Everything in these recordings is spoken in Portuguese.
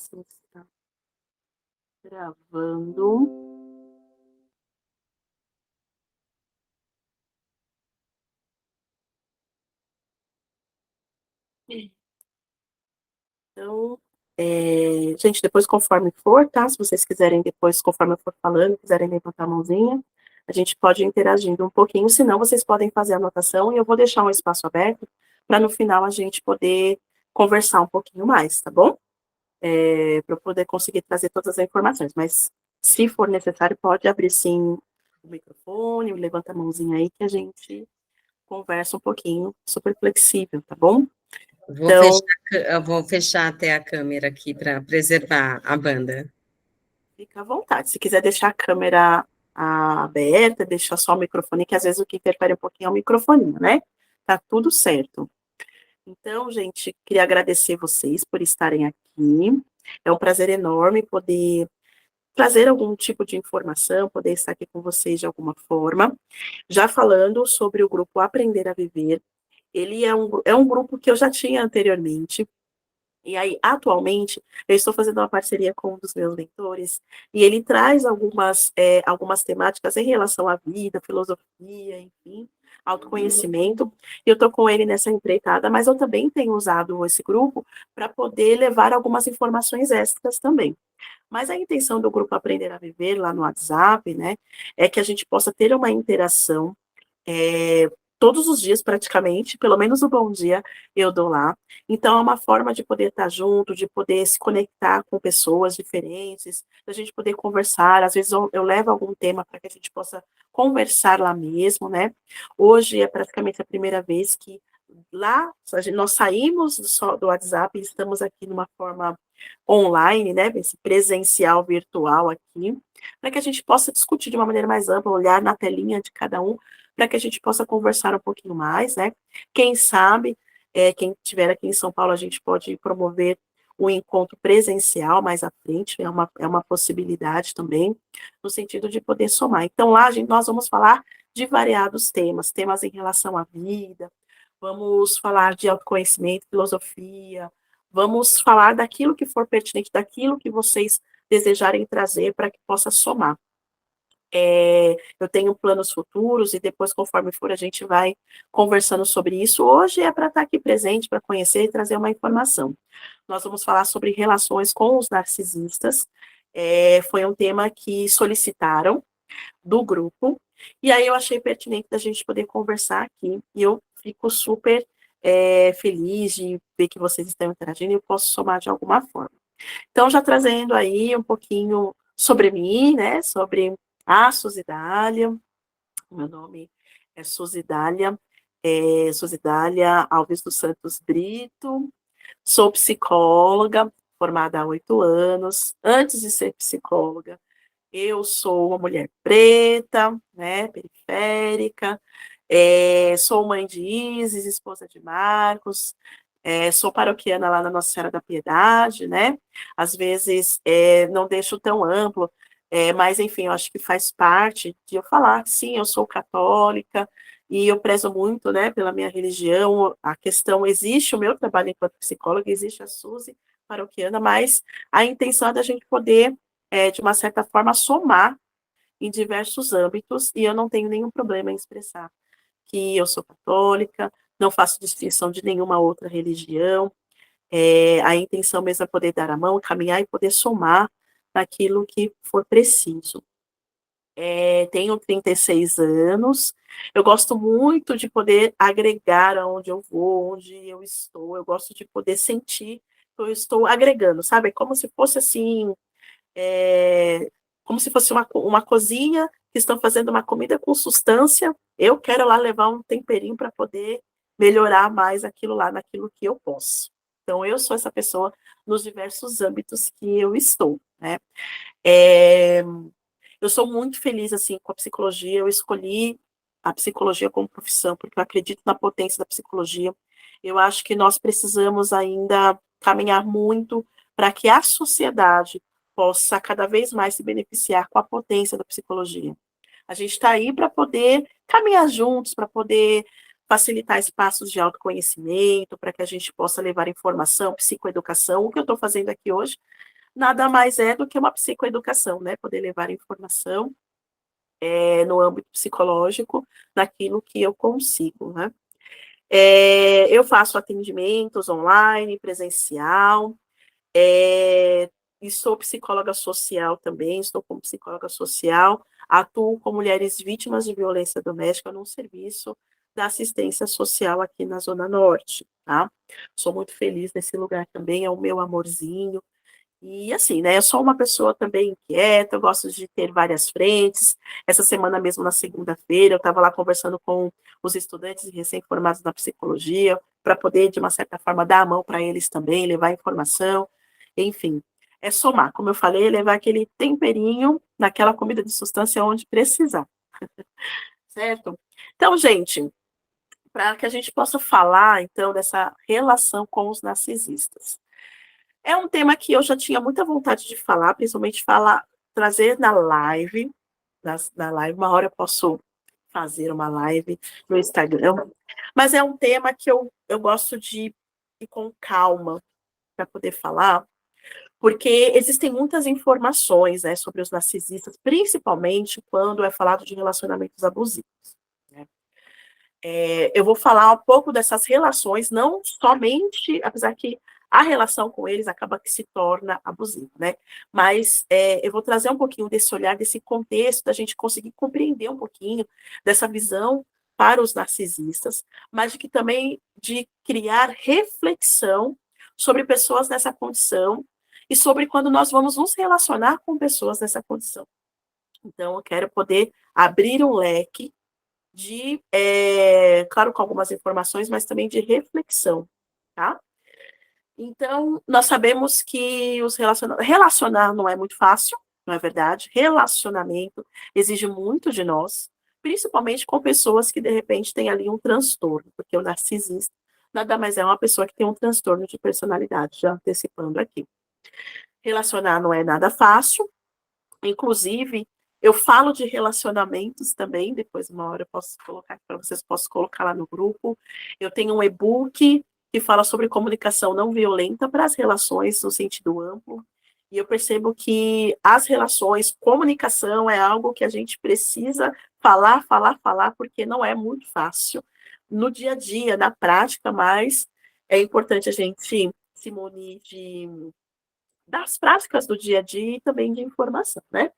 se está gravando. Então, gente, depois conforme for, tá? Se vocês quiserem depois, conforme eu for falando, quiserem levantar a mãozinha, a gente pode ir interagindo um pouquinho, senão vocês podem fazer a anotação e eu vou deixar um espaço aberto para no final a gente poder conversar um pouquinho mais, tá bom? Para eu poder conseguir trazer todas as informações, mas se for necessário, pode abrir sim o microfone, levanta a mãozinha aí que a gente conversa um pouquinho, super flexível, tá bom? Então, Eu vou fechar até a câmera aqui para preservar a banda. fica à vontade. Se quiser deixar a câmera aberta, deixar só o microfone, que às vezes o que interfere um pouquinho é o microfone, né? Tá tudo certo. Então, gente, queria agradecer vocês por estarem aqui. É um prazer enorme poder trazer algum tipo de informação, poder estar aqui com vocês de alguma forma. Já falando sobre o grupo Aprender a Viver, ele é um grupo que eu já tinha anteriormente. E aí, atualmente, eu estou fazendo uma parceria com um dos meus mentores, e ele traz algumas temáticas em relação à vida, filosofia, enfim, autoconhecimento. E eu estou com ele nessa empreitada, mas eu também tenho usado esse grupo para poder levar algumas informações extras também. Mas a intenção do grupo Aprender a Viver, lá no WhatsApp, né, é que a gente possa ter uma interação todos os dias praticamente, pelo menos o bom dia eu dou lá. Então é uma forma de poder estar junto, de poder se conectar com pessoas diferentes, da gente poder conversar. Às vezes eu levo algum tema para que a gente possa conversar lá mesmo, né? Hoje é praticamente a primeira vez que lá nós saímos do WhatsApp e estamos aqui numa forma online, né? Esse presencial virtual aqui, para que a gente possa discutir de uma maneira mais ampla, olhar na telinha de cada um para que a gente possa conversar um pouquinho mais, né? Quem sabe, quem estiver aqui em São Paulo, a gente pode promover um encontro presencial mais à frente, é uma possibilidade também, no sentido de poder somar. Então, lá, nós vamos falar de variados temas, temas em relação à vida, vamos falar de autoconhecimento, filosofia, vamos falar daquilo que for pertinente, daquilo que vocês desejarem trazer para que possa somar. Eu tenho planos futuros e depois, conforme for, a gente vai conversando sobre isso. Hoje é para estar aqui presente, para conhecer e trazer uma informação. Nós vamos falar sobre relações com os narcisistas. Foi um tema que solicitaram do grupo, e aí eu achei pertinente da gente poder conversar aqui, e eu fico super feliz de ver que vocês estão interagindo e eu posso somar de alguma forma. Então, já trazendo aí um pouquinho sobre mim, né, sobre a Suzidália, meu nome é Suzidália Alves dos Santos Brito, sou psicóloga, formada há 8 anos. Antes de ser psicóloga, eu sou uma mulher preta, né, periférica, sou mãe de Isis, esposa de Marcos, sou paroquiana lá na Nossa Senhora da Piedade, né? Às vezes não deixo tão amplo, mas enfim, eu acho que faz parte de eu falar, sim, eu sou católica e eu prezo muito, né, pela minha religião. A questão existe o meu trabalho enquanto psicóloga, existe a Suzy paroquiana, mas a intenção é da gente poder, de uma certa forma, somar em diversos âmbitos e eu não tenho nenhum problema em expressar que eu sou católica, não faço distinção de nenhuma outra religião. A intenção mesmo é poder dar a mão, caminhar e poder somar naquilo que for preciso. Tenho 36 anos, eu gosto muito de poder agregar aonde eu vou, onde eu estou, eu gosto de poder sentir que eu estou agregando, sabe? É como se fosse assim, como se fosse uma cozinha que estão fazendo uma comida com substância, eu quero lá levar um temperinho para poder melhorar mais aquilo lá, naquilo que eu posso. Então, eu sou essa pessoa nos diversos âmbitos que eu estou, né? É, eu sou muito feliz, assim, com a psicologia, eu escolhi a psicologia como profissão, porque eu acredito na potência da psicologia. Eu acho que nós precisamos ainda caminhar muito para que a sociedade possa cada vez mais se beneficiar com a potência da psicologia. A gente está aí para poder caminhar juntos, para poder facilitar espaços de autoconhecimento, para que a gente possa levar informação, psicoeducação, o que eu estou fazendo aqui hoje, nada mais é do que uma psicoeducação, né? Poder levar informação no âmbito psicológico, naquilo que eu consigo, né? Eu faço atendimentos online, presencial, e sou psicóloga social também, estou como psicóloga social, atuo com mulheres vítimas de violência doméstica num serviço da assistência social aqui na Zona Norte, tá? Sou muito feliz nesse lugar também, é o meu amorzinho. E assim, né, eu sou uma pessoa também inquieta, eu gosto de ter várias frentes. Essa semana mesmo, na segunda-feira, eu estava lá conversando com os estudantes recém-formados na psicologia, para poder, de uma certa forma, dar a mão para eles também, levar informação, enfim. É somar, como eu falei, levar aquele temperinho naquela comida de substância onde precisar, certo? Então, gente, para que a gente possa falar, então, dessa relação com os narcisistas. É um tema que eu já tinha muita vontade de falar, principalmente falar, trazer na live, uma hora eu posso fazer uma live no Instagram, mas é um tema que eu gosto de ir com calma para poder falar, porque existem muitas informações, né, sobre os narcisistas, principalmente quando é falado de relacionamentos abusivos, né? Eu vou falar um pouco dessas relações, não somente, apesar que a relação com eles acaba que se torna abusiva, né? Mas eu vou trazer um pouquinho desse olhar, desse contexto, da gente conseguir compreender um pouquinho dessa visão para os narcisistas, mas de que também de criar reflexão sobre pessoas nessa condição e sobre quando nós vamos nos relacionar com pessoas nessa condição. Então, eu quero poder abrir um leque claro, com algumas informações, mas também de reflexão, tá? Então, nós sabemos que relacionar não é muito fácil, não é verdade? Relacionamento exige muito de nós, principalmente com pessoas que, de repente, têm ali um transtorno, porque o narcisista nada mais é uma pessoa que tem um transtorno de personalidade, já antecipando aqui. Relacionar não é nada fácil, inclusive, eu falo de relacionamentos também, depois uma hora eu posso colocar para vocês, posso colocar lá no grupo. Eu tenho um e-book que fala sobre comunicação não violenta para as relações no sentido amplo. E eu percebo que as relações, comunicação é algo que a gente precisa falar, falar, falar, porque não é muito fácil no dia a dia, na prática, mas é importante a gente se munir das práticas do dia a dia e também de informação, né?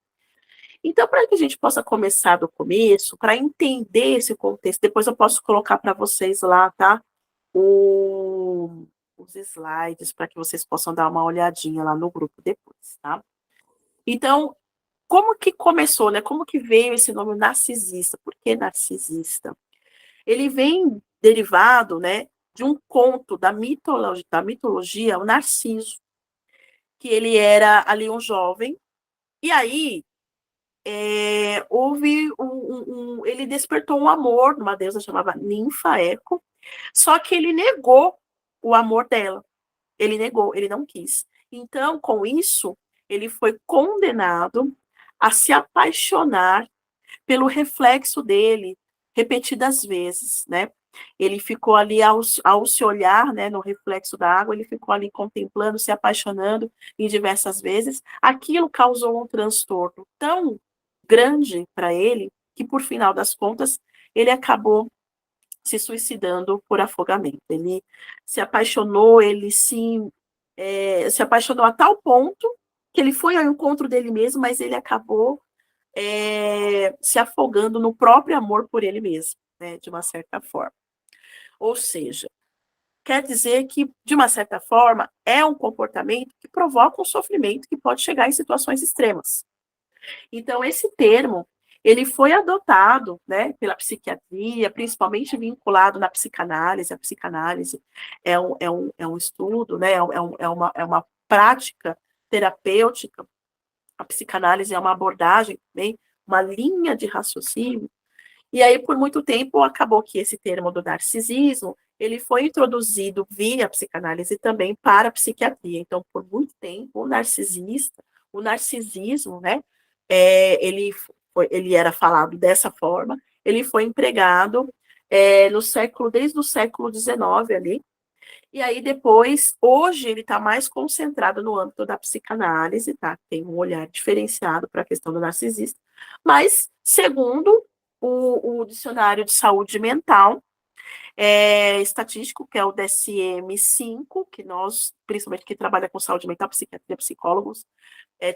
Então, para que a gente possa começar do começo, para entender esse contexto, depois eu posso colocar para vocês lá, tá? Os slides, para que vocês possam dar uma olhadinha lá no grupo depois, tá? Então, como que começou, né? Como que veio esse nome narcisista? Por que narcisista? Ele vem derivado, né, de um conto da mitologia, o Narciso, que ele era ali um jovem, e aí houve ele despertou um amor numa deusa chamada Ninfa Eco, só que ele negou o amor dela. Ele negou, ele não quis. Então, com isso, ele foi condenado a se apaixonar pelo reflexo dele repetidas vezes, né? Ele ficou ali ao se olhar, né, no reflexo da água, ele ficou ali contemplando, se apaixonando em diversas vezes. Aquilo causou um transtorno tão grande para ele que, por final das contas, ele acabou se suicidando por afogamento. Ele se apaixonou, se apaixonou a tal ponto que ele foi ao encontro dele mesmo, mas ele acabou se afogando no próprio amor por ele mesmo, né, de uma certa forma. Ou seja, quer dizer que, de uma certa forma, é um comportamento que provoca um sofrimento que pode chegar em situações extremas. Então, esse termo, ele foi adotado, né, pela psiquiatria, principalmente vinculado na psicanálise. A psicanálise é um estudo, né, é uma prática terapêutica. A psicanálise é uma abordagem também, uma linha de raciocínio. E aí, por muito tempo, acabou que esse termo do narcisismo, ele foi introduzido via psicanálise também para a psiquiatria. Então, por muito tempo, o narcisismo, né, ele era falado dessa forma, ele foi empregado desde o século XIX ali, E aí depois, hoje ele está mais concentrado no âmbito da psicanálise, tá? Tem um olhar diferenciado para a questão do narcisista, mas segundo o dicionário de saúde mental, estatístico, que é o DSM-5, que nós, principalmente que trabalha com saúde mental, psiquiatria, psicólogos,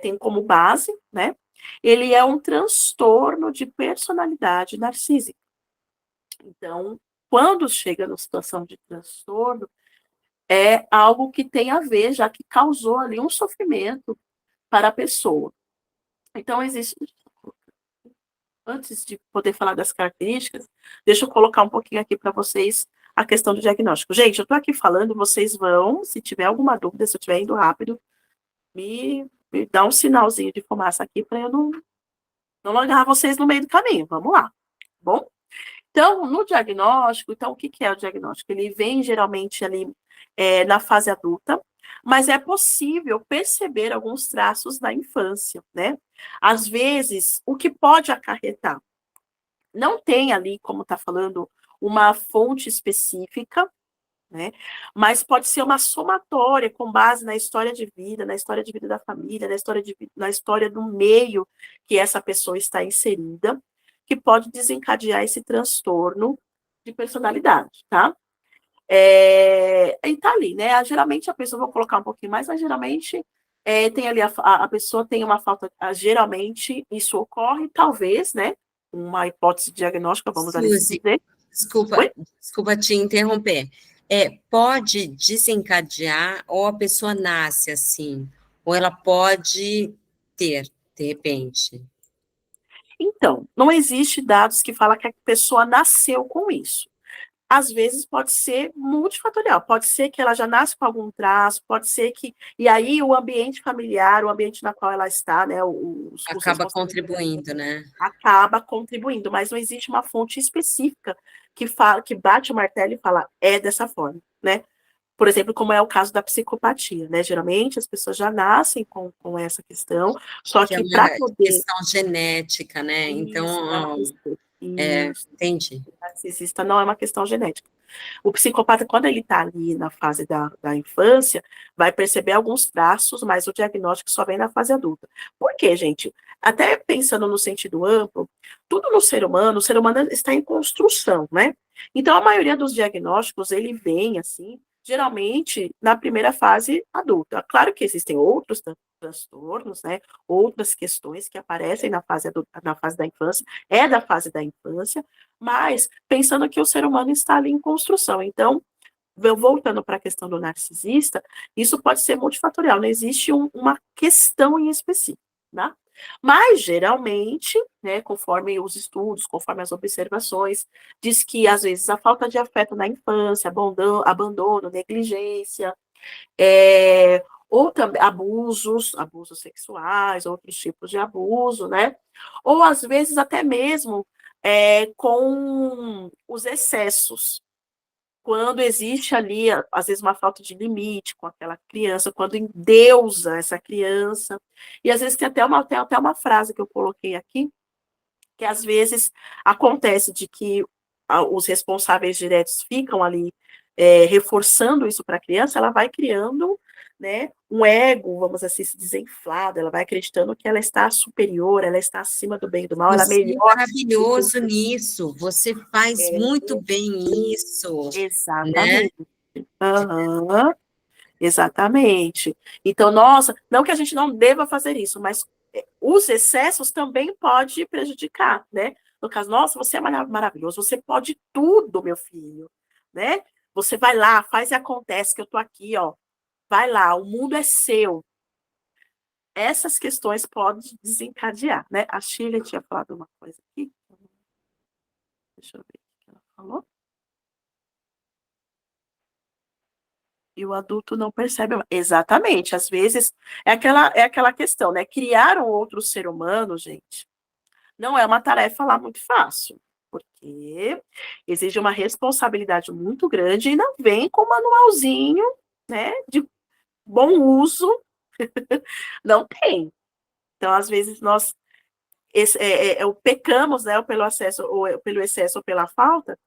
tem como base, né? Ele é um transtorno de personalidade narcísica. Então, quando chega na situação de transtorno, é algo que tem a ver, já que causou ali um sofrimento para a pessoa. Então, existe. Antes de poder falar das características, deixa eu colocar um pouquinho aqui para vocês a questão do diagnóstico. Gente, eu estou aqui falando, vocês vão, se tiver alguma dúvida, se eu estiver indo rápido, me dá um sinalzinho de fumaça aqui para eu não largar vocês no meio do caminho. Vamos lá, bom? Então, no diagnóstico, então, o que é o diagnóstico? Ele vem geralmente ali na fase adulta, mas é possível perceber alguns traços da infância, né? Às vezes, o que pode acarretar? Não tem ali, como está falando, uma fonte específica, né? Mas pode ser uma somatória com base na história de vida, da família, na história do meio que essa pessoa está inserida, que pode desencadear esse transtorno de personalidade, tá? E tá ali, né? Geralmente a pessoa, vou colocar um pouquinho mais, mas geralmente tem ali a pessoa tem uma falta, geralmente isso ocorre, talvez, né? Uma hipótese diagnóstica, vamos ali Suzy, dizer. desculpa, Oi? desculpa te interromper. Pode desencadear ou a pessoa nasce assim, ou ela pode ter, de repente. Então, não existe dados que falam que a pessoa nasceu com isso. Às vezes pode ser multifatorial, pode ser que ela já nasce com algum traço, pode ser que. E aí o ambiente familiar, o ambiente na qual ela está, né? Os Acaba responsáveis contribuindo, né? acaba contribuindo, mas não existe uma fonte específica que fala, que bate o martelo e fala, é dessa forma, né? Por exemplo, como é o caso da psicopatia, né? Geralmente as pessoas já nascem com essa questão, só Que é que para uma poder. questão genética, né? Então, Isso, não é uma questão. Isso. entendi. O narcisista não é uma questão genética. O psicopata, quando ele está ali na fase da infância, vai perceber alguns traços, mas o diagnóstico só vem na fase adulta. Por quê, gente? Até pensando no sentido amplo, tudo no ser humano, o ser humano está em construção, né? Então, a maioria dos diagnósticos, ele vem, assim, geralmente na primeira fase adulta. Claro que existem outros transtornos, né? Outras questões que aparecem na fase adulta, na fase da infância, é da fase da infância, mas pensando que o ser humano está ali em construção. Então, voltando para a questão do narcisista, isso pode ser multifatorial, não existe uma questão em específico, né? Mas, geralmente, né, conforme os estudos, conforme as observações, diz que, às vezes, a falta de afeto na infância, abandono, negligência, ou também abusos sexuais, outros tipos de abuso, né? Ou, às vezes, até mesmo com os excessos, quando existe ali, às vezes, uma falta de limite com aquela criança, quando endeusa essa criança. E às vezes tem até uma frase que eu coloquei aqui, que às vezes acontece de que os responsáveis diretos ficam ali reforçando isso para a criança, ela vai criando, né, um ego, vamos assim se dizer, inflado, ela vai acreditando que ela está superior, ela está acima do bem e do mal, ela é Você é melhor. maravilhoso nisso, você faz É, muito bem isso, né? exatamente. Aham. Exatamente. Então, nossa, não que a gente não deva fazer isso, mas os excessos também podem prejudicar, né? No caso, nossa, você é maravilhoso, você pode tudo, meu filho, né? Você vai lá, faz e acontece que eu tô aqui, ó. Vai lá, o mundo é seu. Essas questões podem desencadear, né? A Shirley tinha falado uma coisa aqui. Deixa eu ver o que ela falou. E o adulto não percebe. Exatamente, às vezes é aquela questão, né? Criar um outro ser humano, gente, não é uma tarefa lá muito fácil, porque exige uma responsabilidade muito grande e não vem com manualzinho, né, de bom uso, não tem. Então, às vezes, nós pecamos, né, pelo excesso ou pela falta,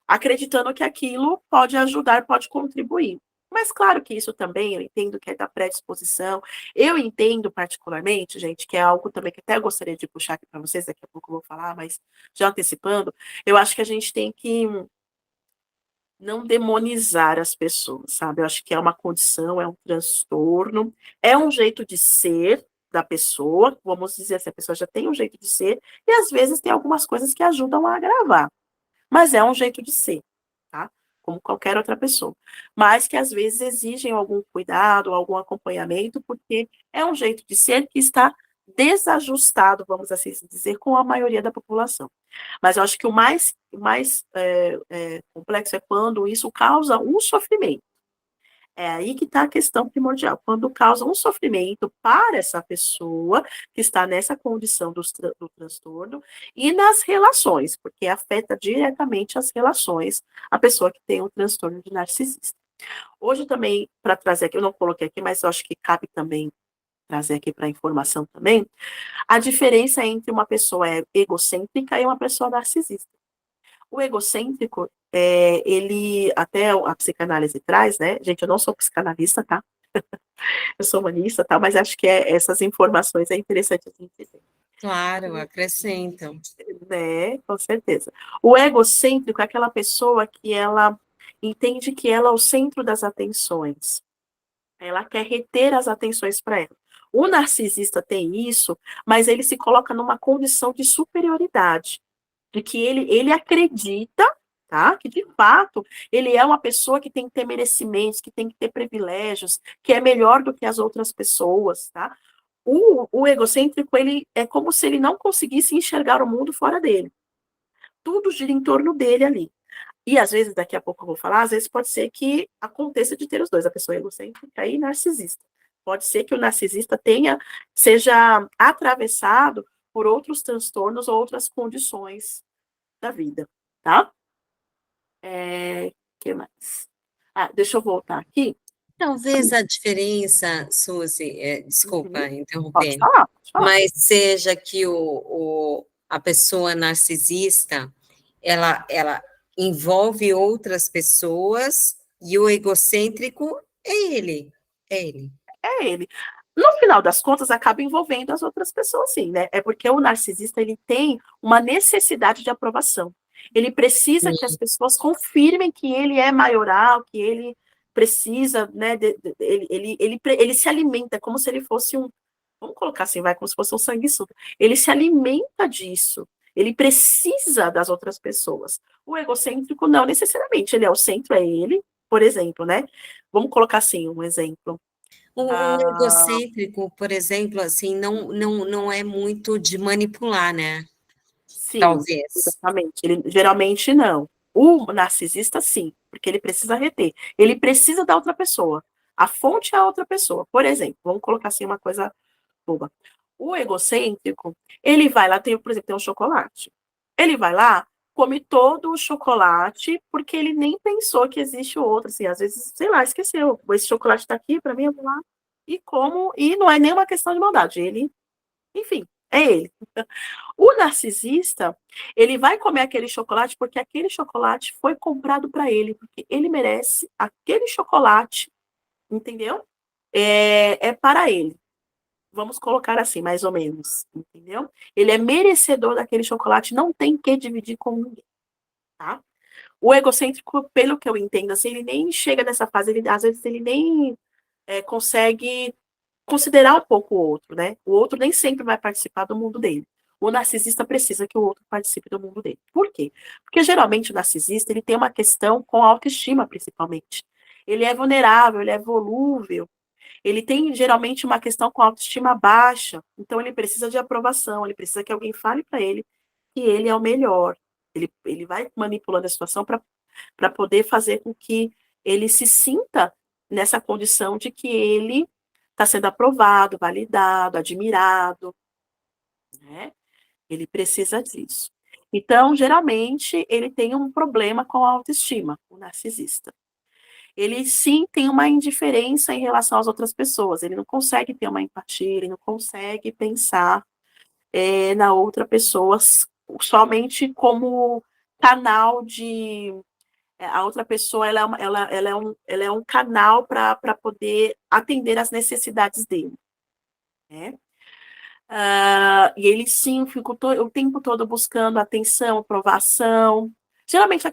acreditando que aquilo pode ajudar, pode contribuir. Mas claro que isso também, eu entendo que é da predisposição. Eu entendo particularmente, gente, que é algo também que até eu gostaria de puxar aqui para vocês, daqui a pouco eu vou falar, mas já antecipando, eu acho que a gente tem que não demonizar as pessoas, sabe? Eu acho que é uma condição, é um transtorno, é um jeito de ser da pessoa, vamos dizer assim, a pessoa já tem um jeito de ser, e às vezes tem algumas coisas que ajudam a agravar, mas é um jeito de ser, tá? Como qualquer outra pessoa. Mas que às vezes exigem algum cuidado, algum acompanhamento, porque é um jeito de ser que está desajustado, vamos assim dizer, com a maioria da população. Mas eu acho que o mais complexo é quando isso causa um sofrimento. É aí que está a questão primordial. Quando causa um sofrimento para essa pessoa que está nessa condição do transtorno e nas relações, porque afeta diretamente as relações, a pessoa que tem um transtorno de narcisista. Hoje também, para trazer aqui, eu não coloquei aqui, mas eu acho que cabe também trazer aqui para informação também, a diferença entre uma pessoa egocêntrica e uma pessoa narcisista. O egocêntrico, ele, até a psicanálise traz, né? Gente, eu não sou psicanalista, tá? Eu sou humanista, tá? Mas acho que essas informações é interessante a gente ter. Claro, acrescentam. Né? Com certeza. O egocêntrico é aquela pessoa que ela entende que ela é o centro das atenções. Ela quer reter as atenções para ela. O narcisista tem isso, mas ele se coloca numa condição de superioridade, de que ele acredita, tá? Que de fato ele é uma pessoa que tem que ter merecimentos, que tem que ter privilégios, que é melhor do que as outras pessoas, tá? O egocêntrico, ele é como se ele não conseguisse enxergar o mundo fora dele. Tudo gira em torno dele ali. E às vezes, daqui a pouco eu vou falar, às vezes pode ser que aconteça de ter os dois, a pessoa egocêntrica e narcisista. Pode ser que o narcisista seja atravessado por outros transtornos ou outras condições da vida, tá? Que mais? Ah, deixa eu voltar aqui. Talvez a diferença, Suzy, Uhum. desculpa Pode interromper, falar, pode falar. mas seja que a pessoa narcisista, ela envolve outras pessoas e o egocêntrico é ele. É ele. No final das contas, acaba envolvendo as outras pessoas, sim, né? É porque o narcisista, ele tem uma necessidade de aprovação. Ele precisa que as pessoas confirmem que ele é maioral, que ele precisa, né? Ele se alimenta como se ele fosse vamos colocar assim, vai, como se fosse um sanguessuga. Ele se alimenta disso. Ele precisa das outras pessoas. O egocêntrico, não necessariamente. Ele é o centro, é ele, por exemplo, né? Vamos colocar assim, um exemplo. O egocêntrico, por exemplo, assim, não é muito de manipular, né? Sim, Talvez. exatamente. Ele geralmente não. O narcisista, sim, porque ele precisa reter. Ele precisa da outra pessoa. A fonte é a outra pessoa. Por exemplo, vamos colocar assim uma coisa boba. O egocêntrico, ele vai lá, por exemplo, tem um chocolate. Ele vai lá, come todo o chocolate, porque ele nem pensou que existe outro. Assim, às vezes, sei lá, esqueceu. Esse chocolate está aqui, para mim, eu vou lá e como. E não é nenhuma questão de maldade. Ele, enfim, é ele. O narcisista, ele vai comer aquele chocolate porque aquele chocolate foi comprado para ele, porque ele merece aquele chocolate, entendeu? É para ele. Vamos colocar assim, mais ou menos, entendeu? Ele é merecedor daquele chocolate, não tem que dividir com ninguém, tá? O egocêntrico, pelo que eu entendo, assim, ele nem chega nessa fase, às vezes ele nem consegue considerar um pouco o outro, né? O outro nem sempre vai participar do mundo dele. O narcisista precisa que o outro participe do mundo dele. Por quê? Porque geralmente o narcisista ele tem uma questão com a autoestima, principalmente. Ele é vulnerável, ele é volúvel, ele tem geralmente uma questão com a autoestima baixa, então ele precisa de aprovação, ele precisa que alguém fale para ele que ele é o melhor. Ele vai manipulando a situação para poder fazer com que ele se sinta nessa condição de que ele está sendo aprovado, validado, admirado, né? Ele precisa disso. Então, geralmente, ele tem um problema com a autoestima, o narcisista. Ele sim tem uma indiferença em relação às outras pessoas, ele não consegue ter uma empatia, ele não consegue pensar na outra pessoa somente como canal A outra pessoa ela é um canal para poder atender às necessidades dele, né? E ele sim fica o tempo todo buscando atenção, aprovação. Geralmente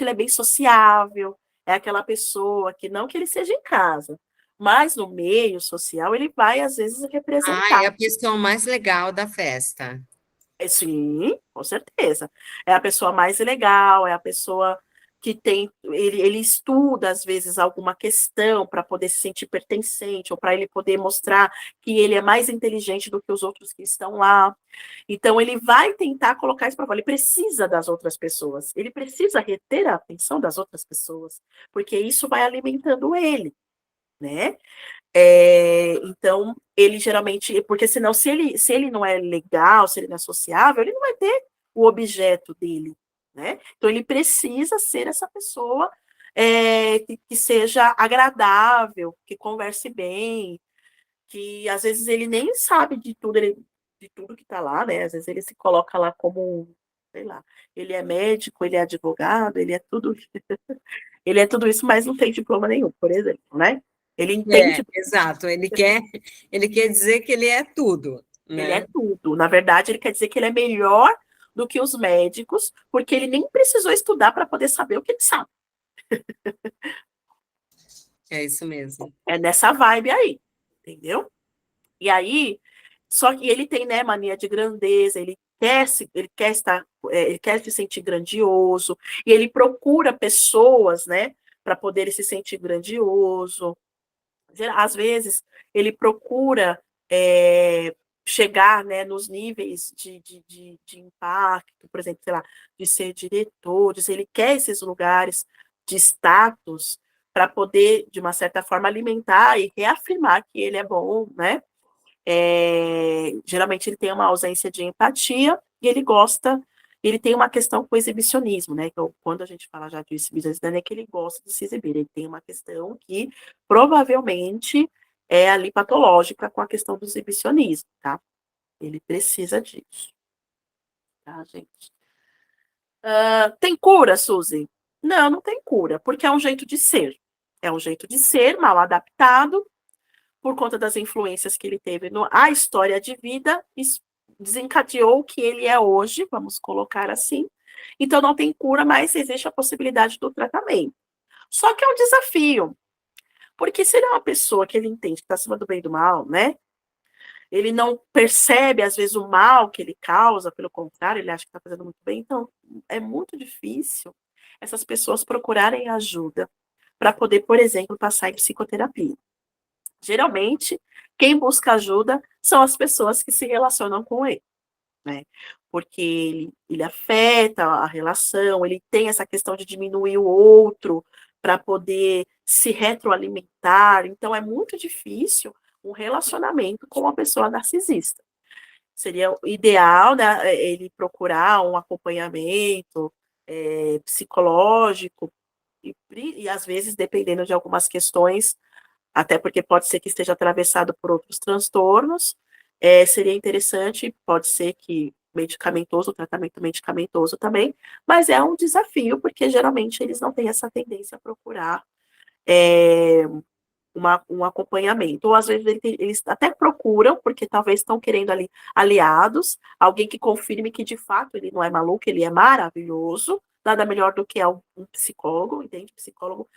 ele é bem sociável, é aquela pessoa que não que ele seja em casa, mas no meio social ele vai às vezes Ah, é representar. a pessoa mais legal da festa. Sim, com certeza. É a pessoa mais legal, é a pessoa que tem. Ele estuda, às vezes, alguma questão para poder se sentir pertencente, ou para ele poder mostrar que ele é mais inteligente do que os outros que estão lá. Então, ele vai tentar colocar isso para fora. Ele precisa das outras pessoas, ele precisa reter a atenção das outras pessoas, porque isso vai alimentando ele, né? Então, ele geralmente, porque senão, se ele não é legal, se ele não é sociável, ele não vai ter o objeto dele, né? Então, ele precisa ser essa pessoa que seja agradável, que converse bem, que às vezes ele nem sabe de tudo que está lá, né? Às vezes ele se coloca lá como, sei lá, ele é médico, ele é advogado, ele é tudo isso, mas não tem diploma nenhum, por exemplo, né? Ele É, entende. exato. Ele quer dizer que ele é tudo, Ele é né? tudo. Na verdade, ele quer dizer que ele é melhor do que os médicos, porque ele nem precisou estudar para poder saber o que ele sabe. É isso mesmo. É nessa vibe aí, entendeu? E aí, só que ele tem, né, mania de grandeza, ele quer se sentir grandioso, e ele procura pessoas, né, para poder se sentir grandioso. Às vezes, ele procura chegar, né, nos níveis de impacto, por exemplo, sei lá, de ser diretor, ele quer esses lugares de status para poder, de uma certa forma, alimentar e reafirmar que ele é bom, né? Geralmente ele tem uma ausência de empatia e ele tem uma questão com o exibicionismo, né? Então, quando a gente fala já de exibicionismo, não é que ele gosta de se exibir, ele tem uma questão que provavelmente é ali patológica com a questão do exibicionismo, tá? Ele precisa disso, tá, gente? Tem cura, Suzy? Não, não tem cura, porque é um jeito de ser. É um jeito de ser mal adaptado, por conta das influências que ele teve a história de vida, desencadeou o que ele é hoje, vamos colocar assim. Então, não tem cura, mas existe a possibilidade do tratamento. Só que é um desafio, porque se ele é uma pessoa que ele entende que está acima do bem e do mal, né? Ele não percebe, às vezes, o mal que ele causa, pelo contrário, ele acha que está fazendo muito bem. Então, é muito difícil essas pessoas procurarem ajuda para poder, por exemplo, passar em psicoterapia. Geralmente, quem busca ajuda são as pessoas que se relacionam com ele, né? Porque ele afeta a relação, ele tem essa questão de diminuir o outro para poder se retroalimentar. Então, é muito difícil um relacionamento com uma pessoa narcisista. Seria ideal, né, ele procurar um acompanhamento psicológico e, às vezes, dependendo de algumas questões, até porque pode ser que esteja atravessado por outros transtornos, seria interessante, pode ser que medicamentoso, tratamento medicamentoso também, mas é um desafio, porque geralmente eles não têm essa tendência a procurar é, um acompanhamento, ou às vezes eles até procuram, porque talvez estão querendo ali aliados, alguém que confirme que de fato ele não é maluco, ele é maravilhoso, nada melhor do que um psicólogo, entende? Psicólogo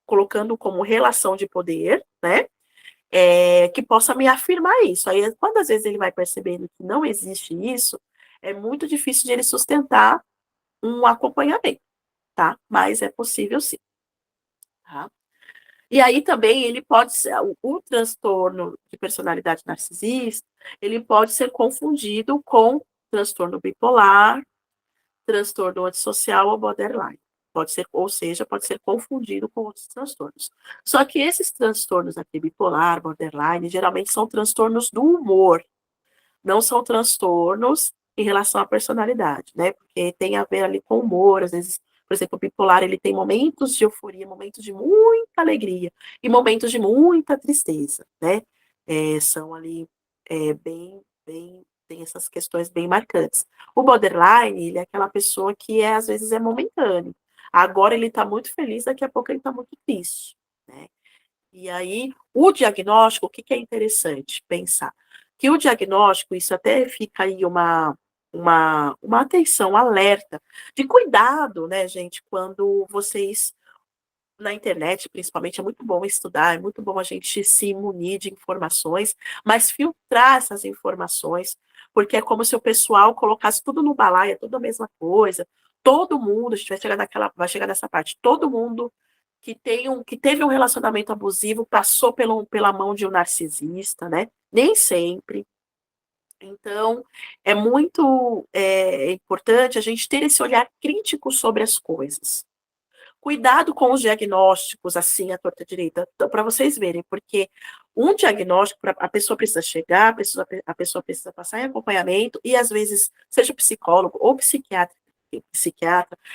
colocando como relação de poder, né? Que possa me afirmar isso. Aí, quando às vezes ele vai percebendo que não existe isso, é muito difícil de ele sustentar um acompanhamento, tá? Mas é possível sim, tá? E aí também ele pode ser, o transtorno de personalidade narcisista, ele pode ser confundido com transtorno bipolar, transtorno antissocial ou borderline. Pode ser, ou seja, pode ser confundido com outros transtornos. Só que esses transtornos aqui, bipolar, borderline, geralmente são transtornos do humor, não são transtornos em relação à personalidade, né? Porque tem a ver ali com humor, às vezes, por exemplo, o bipolar, ele tem momentos de euforia, momentos de muita alegria e momentos de muita tristeza, né? São ali tem essas questões bem marcantes. O borderline, ele é aquela pessoa que às vezes é momentâneo. Agora ele está muito feliz, daqui a pouco ele está muito triste, né? E aí, o diagnóstico, o que que é interessante pensar? Que o diagnóstico, isso até fica aí uma atenção, um alerta de cuidado, né, gente, quando vocês, na internet, principalmente, é muito bom estudar, é muito bom a gente se munir de informações, mas filtrar essas informações, porque é como se o pessoal colocasse tudo no balaio, é tudo a mesma coisa, todo mundo, a gente vai chegar nessa parte, todo mundo que teve um relacionamento abusivo passou pela mão de um narcisista, né? Nem sempre. Então, é muito importante a gente ter esse olhar crítico sobre as coisas. Cuidado com os diagnósticos, assim, à torta direita, para vocês verem, porque um diagnóstico, a pessoa precisa chegar, a pessoa precisa passar em acompanhamento, e às vezes, seja o psicólogo ou psiquiatra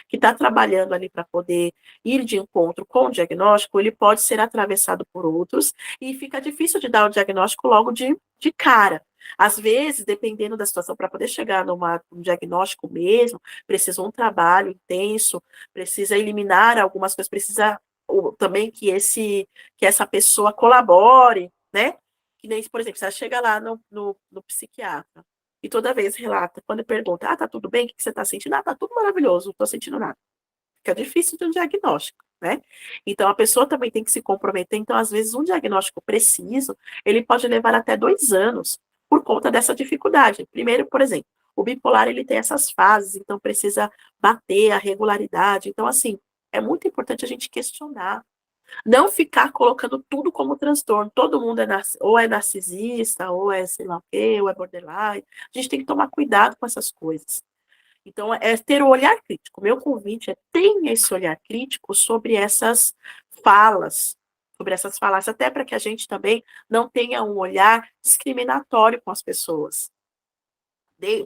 que está trabalhando ali para poder ir de encontro com o diagnóstico, ele pode ser atravessado por outros, e fica difícil de dar o diagnóstico logo de cara. Às vezes, dependendo da situação, para poder chegar num diagnóstico mesmo, precisa um trabalho intenso, precisa eliminar algumas coisas, precisa também que essa pessoa colabore, né? Que nem, por exemplo, você chega lá no psiquiatra e toda vez relata, quando pergunta, tá tudo bem? O que você tá sentindo? Tá tudo maravilhoso, não tô sentindo nada. Fica difícil de um diagnóstico, né? Então, a pessoa também tem que se comprometer. Então, às vezes, um diagnóstico preciso, ele pode levar até 2 anos por conta dessa dificuldade. Primeiro, por exemplo, o bipolar, ele tem essas fases, então precisa bater a regularidade. Então, assim, é muito importante a gente questionar. Não ficar colocando tudo como transtorno. Todo mundo ou é narcisista, ou é sei lá o quê, ou é borderline. A gente tem que tomar cuidado com essas coisas. Então, é ter o olhar crítico. Meu convite é tenha esse olhar crítico falas, sobre essas falas, até para que a gente também não tenha um olhar discriminatório com as pessoas.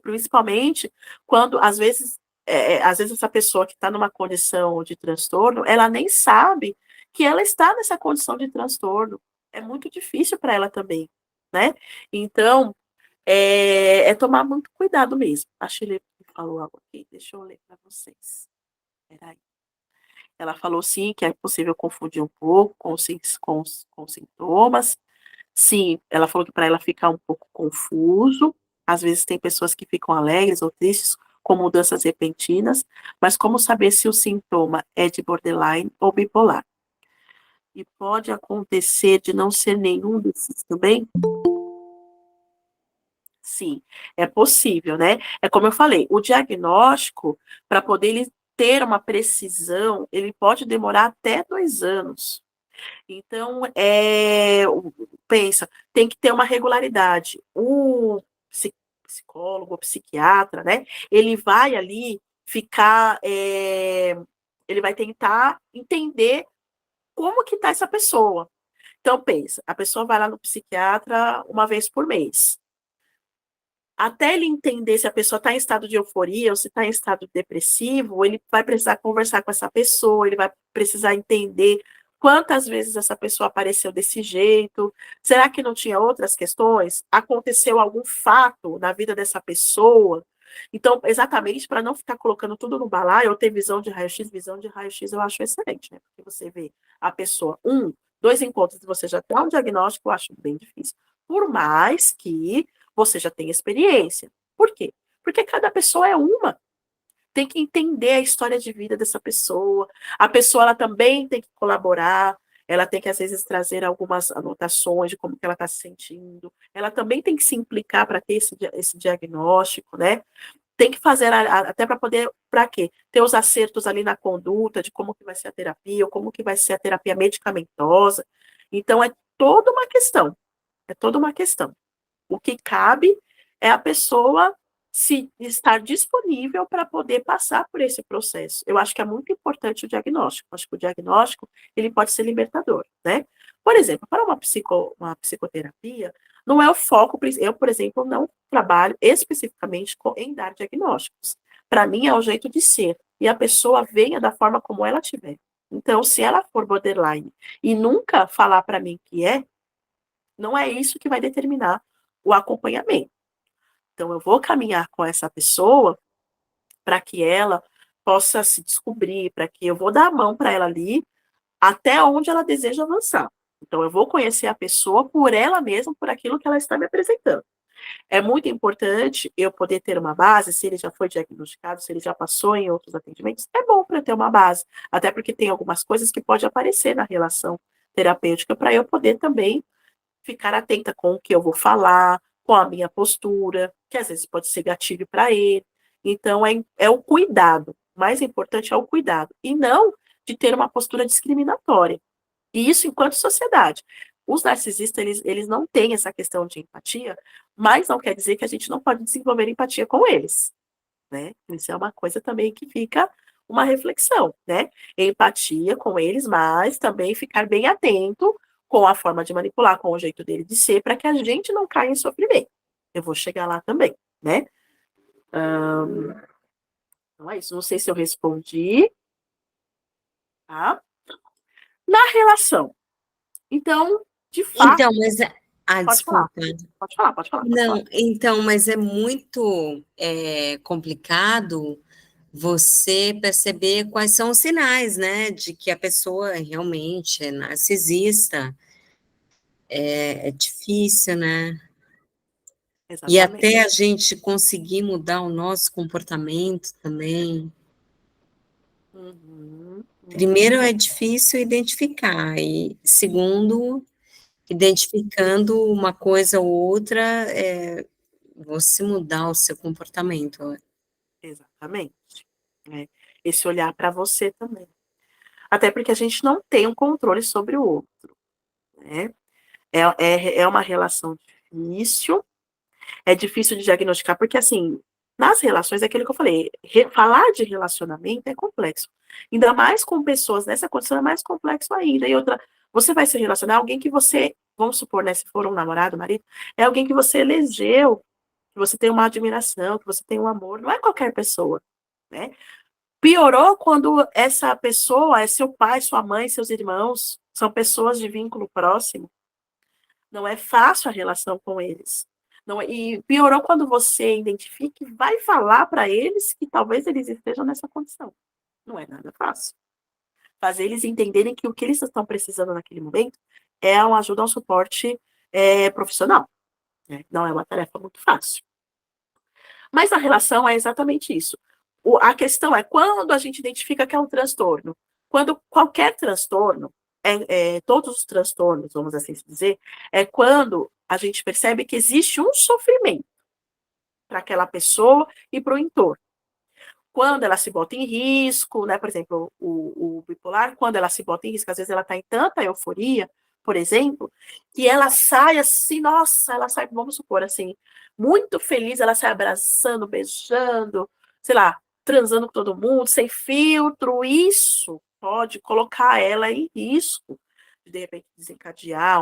Principalmente quando, às vezes essa pessoa que está numa condição de transtorno, ela nem sabe que ela está nessa condição de transtorno. É muito difícil para ela também, né? Então, é tomar muito cuidado mesmo. A Shirley falou algo aqui, deixa eu ler para vocês. Peraí. Ela falou sim que é possível confundir um pouco com sintomas. Sim, ela falou que para ela ficar um pouco confuso. Às vezes tem pessoas que ficam alegres ou tristes com mudanças repentinas, mas como saber se o sintoma é de borderline ou bipolar? E pode acontecer de não ser nenhum desses também? Sim, é possível, né? É como eu falei, o diagnóstico, para poder ele ter uma precisão, ele pode demorar até 2 anos. Então, pensa, tem que ter uma regularidade. O psicólogo, o psiquiatra, né? Ele vai ali ficar, ele vai tentar entender como que está essa pessoa. Então, pensa, a pessoa vai lá no psiquiatra uma vez por mês. Até ele entender se a pessoa está em estado de euforia ou se está em estado depressivo, ele vai precisar conversar com essa pessoa, ele vai precisar entender quantas vezes essa pessoa apareceu desse jeito. Será que não tinha outras questões? Aconteceu algum fato na vida dessa pessoa? Então, exatamente para não ficar colocando tudo no balaio, ou ter visão de raio-x eu acho excelente, né? Porque você vê a pessoa, 2 encontros, você já dá um diagnóstico, eu acho bem difícil. Por mais que você já tem experiência. Por quê? Porque cada pessoa é uma. Tem que entender a história de vida dessa pessoa. A pessoa ela também tem que colaborar. Ela tem que, às vezes, trazer algumas anotações de como que ela está se sentindo. Ela também tem que se implicar para ter esse diagnóstico, né? Tem que fazer, até para poder, para quê? Ter os acertos ali na conduta, de como que vai ser a terapia, ou como que vai ser a terapia medicamentosa. Então, é toda uma questão. É toda uma questão. O que cabe é a pessoa se estar disponível para poder passar por esse processo. Eu acho que é muito importante o diagnóstico. Acho que o diagnóstico ele pode ser libertador, né? Por exemplo, para uma psicoterapia, não é o foco. Eu, por exemplo, não trabalho especificamente em dar diagnósticos. Para mim, é o jeito de ser. E a pessoa venha da forma como ela tiver. Então, se ela for borderline e nunca falar para mim que não é isso que vai determinar o acompanhamento. Então, eu vou caminhar com essa pessoa para que ela possa se descobrir, para que eu vou dar a mão para ela ali até onde ela deseja avançar. Então, eu vou conhecer a pessoa por ela mesma, por aquilo que ela está me apresentando. É muito importante eu poder ter uma base, se ele já foi diagnosticado, se ele já passou em outros atendimentos, é bom para eu ter uma base, até porque tem algumas coisas que pode aparecer na relação terapêutica para eu poder também ficar atenta com o que eu vou falar, com a minha postura, que às vezes pode ser gatilho para ele. Então, é o cuidado. O mais importante é o cuidado. E não de ter uma postura discriminatória. E isso enquanto sociedade. Os narcisistas, eles não têm essa questão de empatia, mas não quer dizer que a gente não pode desenvolver empatia com eles, né? Isso é uma coisa também que fica uma reflexão, né? Empatia com eles, mas também ficar bem atento com a forma de manipular, com o jeito dele de ser, para que a gente não caia em sofrimento. Eu vou chegar lá também, né? Então é isso. Não sei se eu respondi, tá? Na relação. Então, de fato, Então, mas pode falar. desculpa. Pode falar, pode falar, pode falar. Não, então, mas é muito complicado você perceber quais são os sinais, né, de que a pessoa realmente é narcisista. É difícil, né? E Exatamente. até a gente conseguir mudar o nosso comportamento também. Uhum, Primeiro, uhum. é difícil identificar, e segundo, identificando uma coisa ou outra, você mudar o seu comportamento. Exatamente. Né? Esse olhar para você também. Até porque a gente não tem um controle sobre o outro. Né? É uma relação difícil, é difícil de diagnosticar, porque assim, nas relações, é aquilo que eu falei, falar de relacionamento é complexo. Ainda mais com pessoas nessa condição, é mais complexo ainda. E outra, você vai se relacionar alguém que você, vamos supor, né, se for um namorado, marido, é alguém que você elegeu, que você tem uma admiração, que você tem um amor, não é qualquer pessoa, né? Piorou quando essa pessoa é seu pai, sua mãe, seus irmãos, são pessoas de vínculo próximo. Não é fácil a relação com eles. Não, e piorou quando você identifica e vai falar para eles que talvez eles estejam nessa condição. Não é nada fácil. Fazer eles entenderem que o que eles estão precisando naquele momento é uma ajuda, um suporte profissional. Né? Não é uma tarefa muito fácil. Mas a relação é exatamente isso. A questão é quando a gente identifica que é um transtorno. Quando qualquer transtorno, todos os transtornos, vamos assim dizer, é quando a gente percebe que existe um sofrimento para aquela pessoa e para o entorno. Quando ela se bota em risco, né? Por exemplo, o bipolar, quando ela se bota em risco, às vezes ela está em tanta euforia, por exemplo, que ela sai assim, nossa, ela sai, vamos supor assim, muito feliz, ela sai abraçando, beijando, sei lá, transando com todo mundo, sem filtro. Isso pode colocar ela em risco de repente desencadear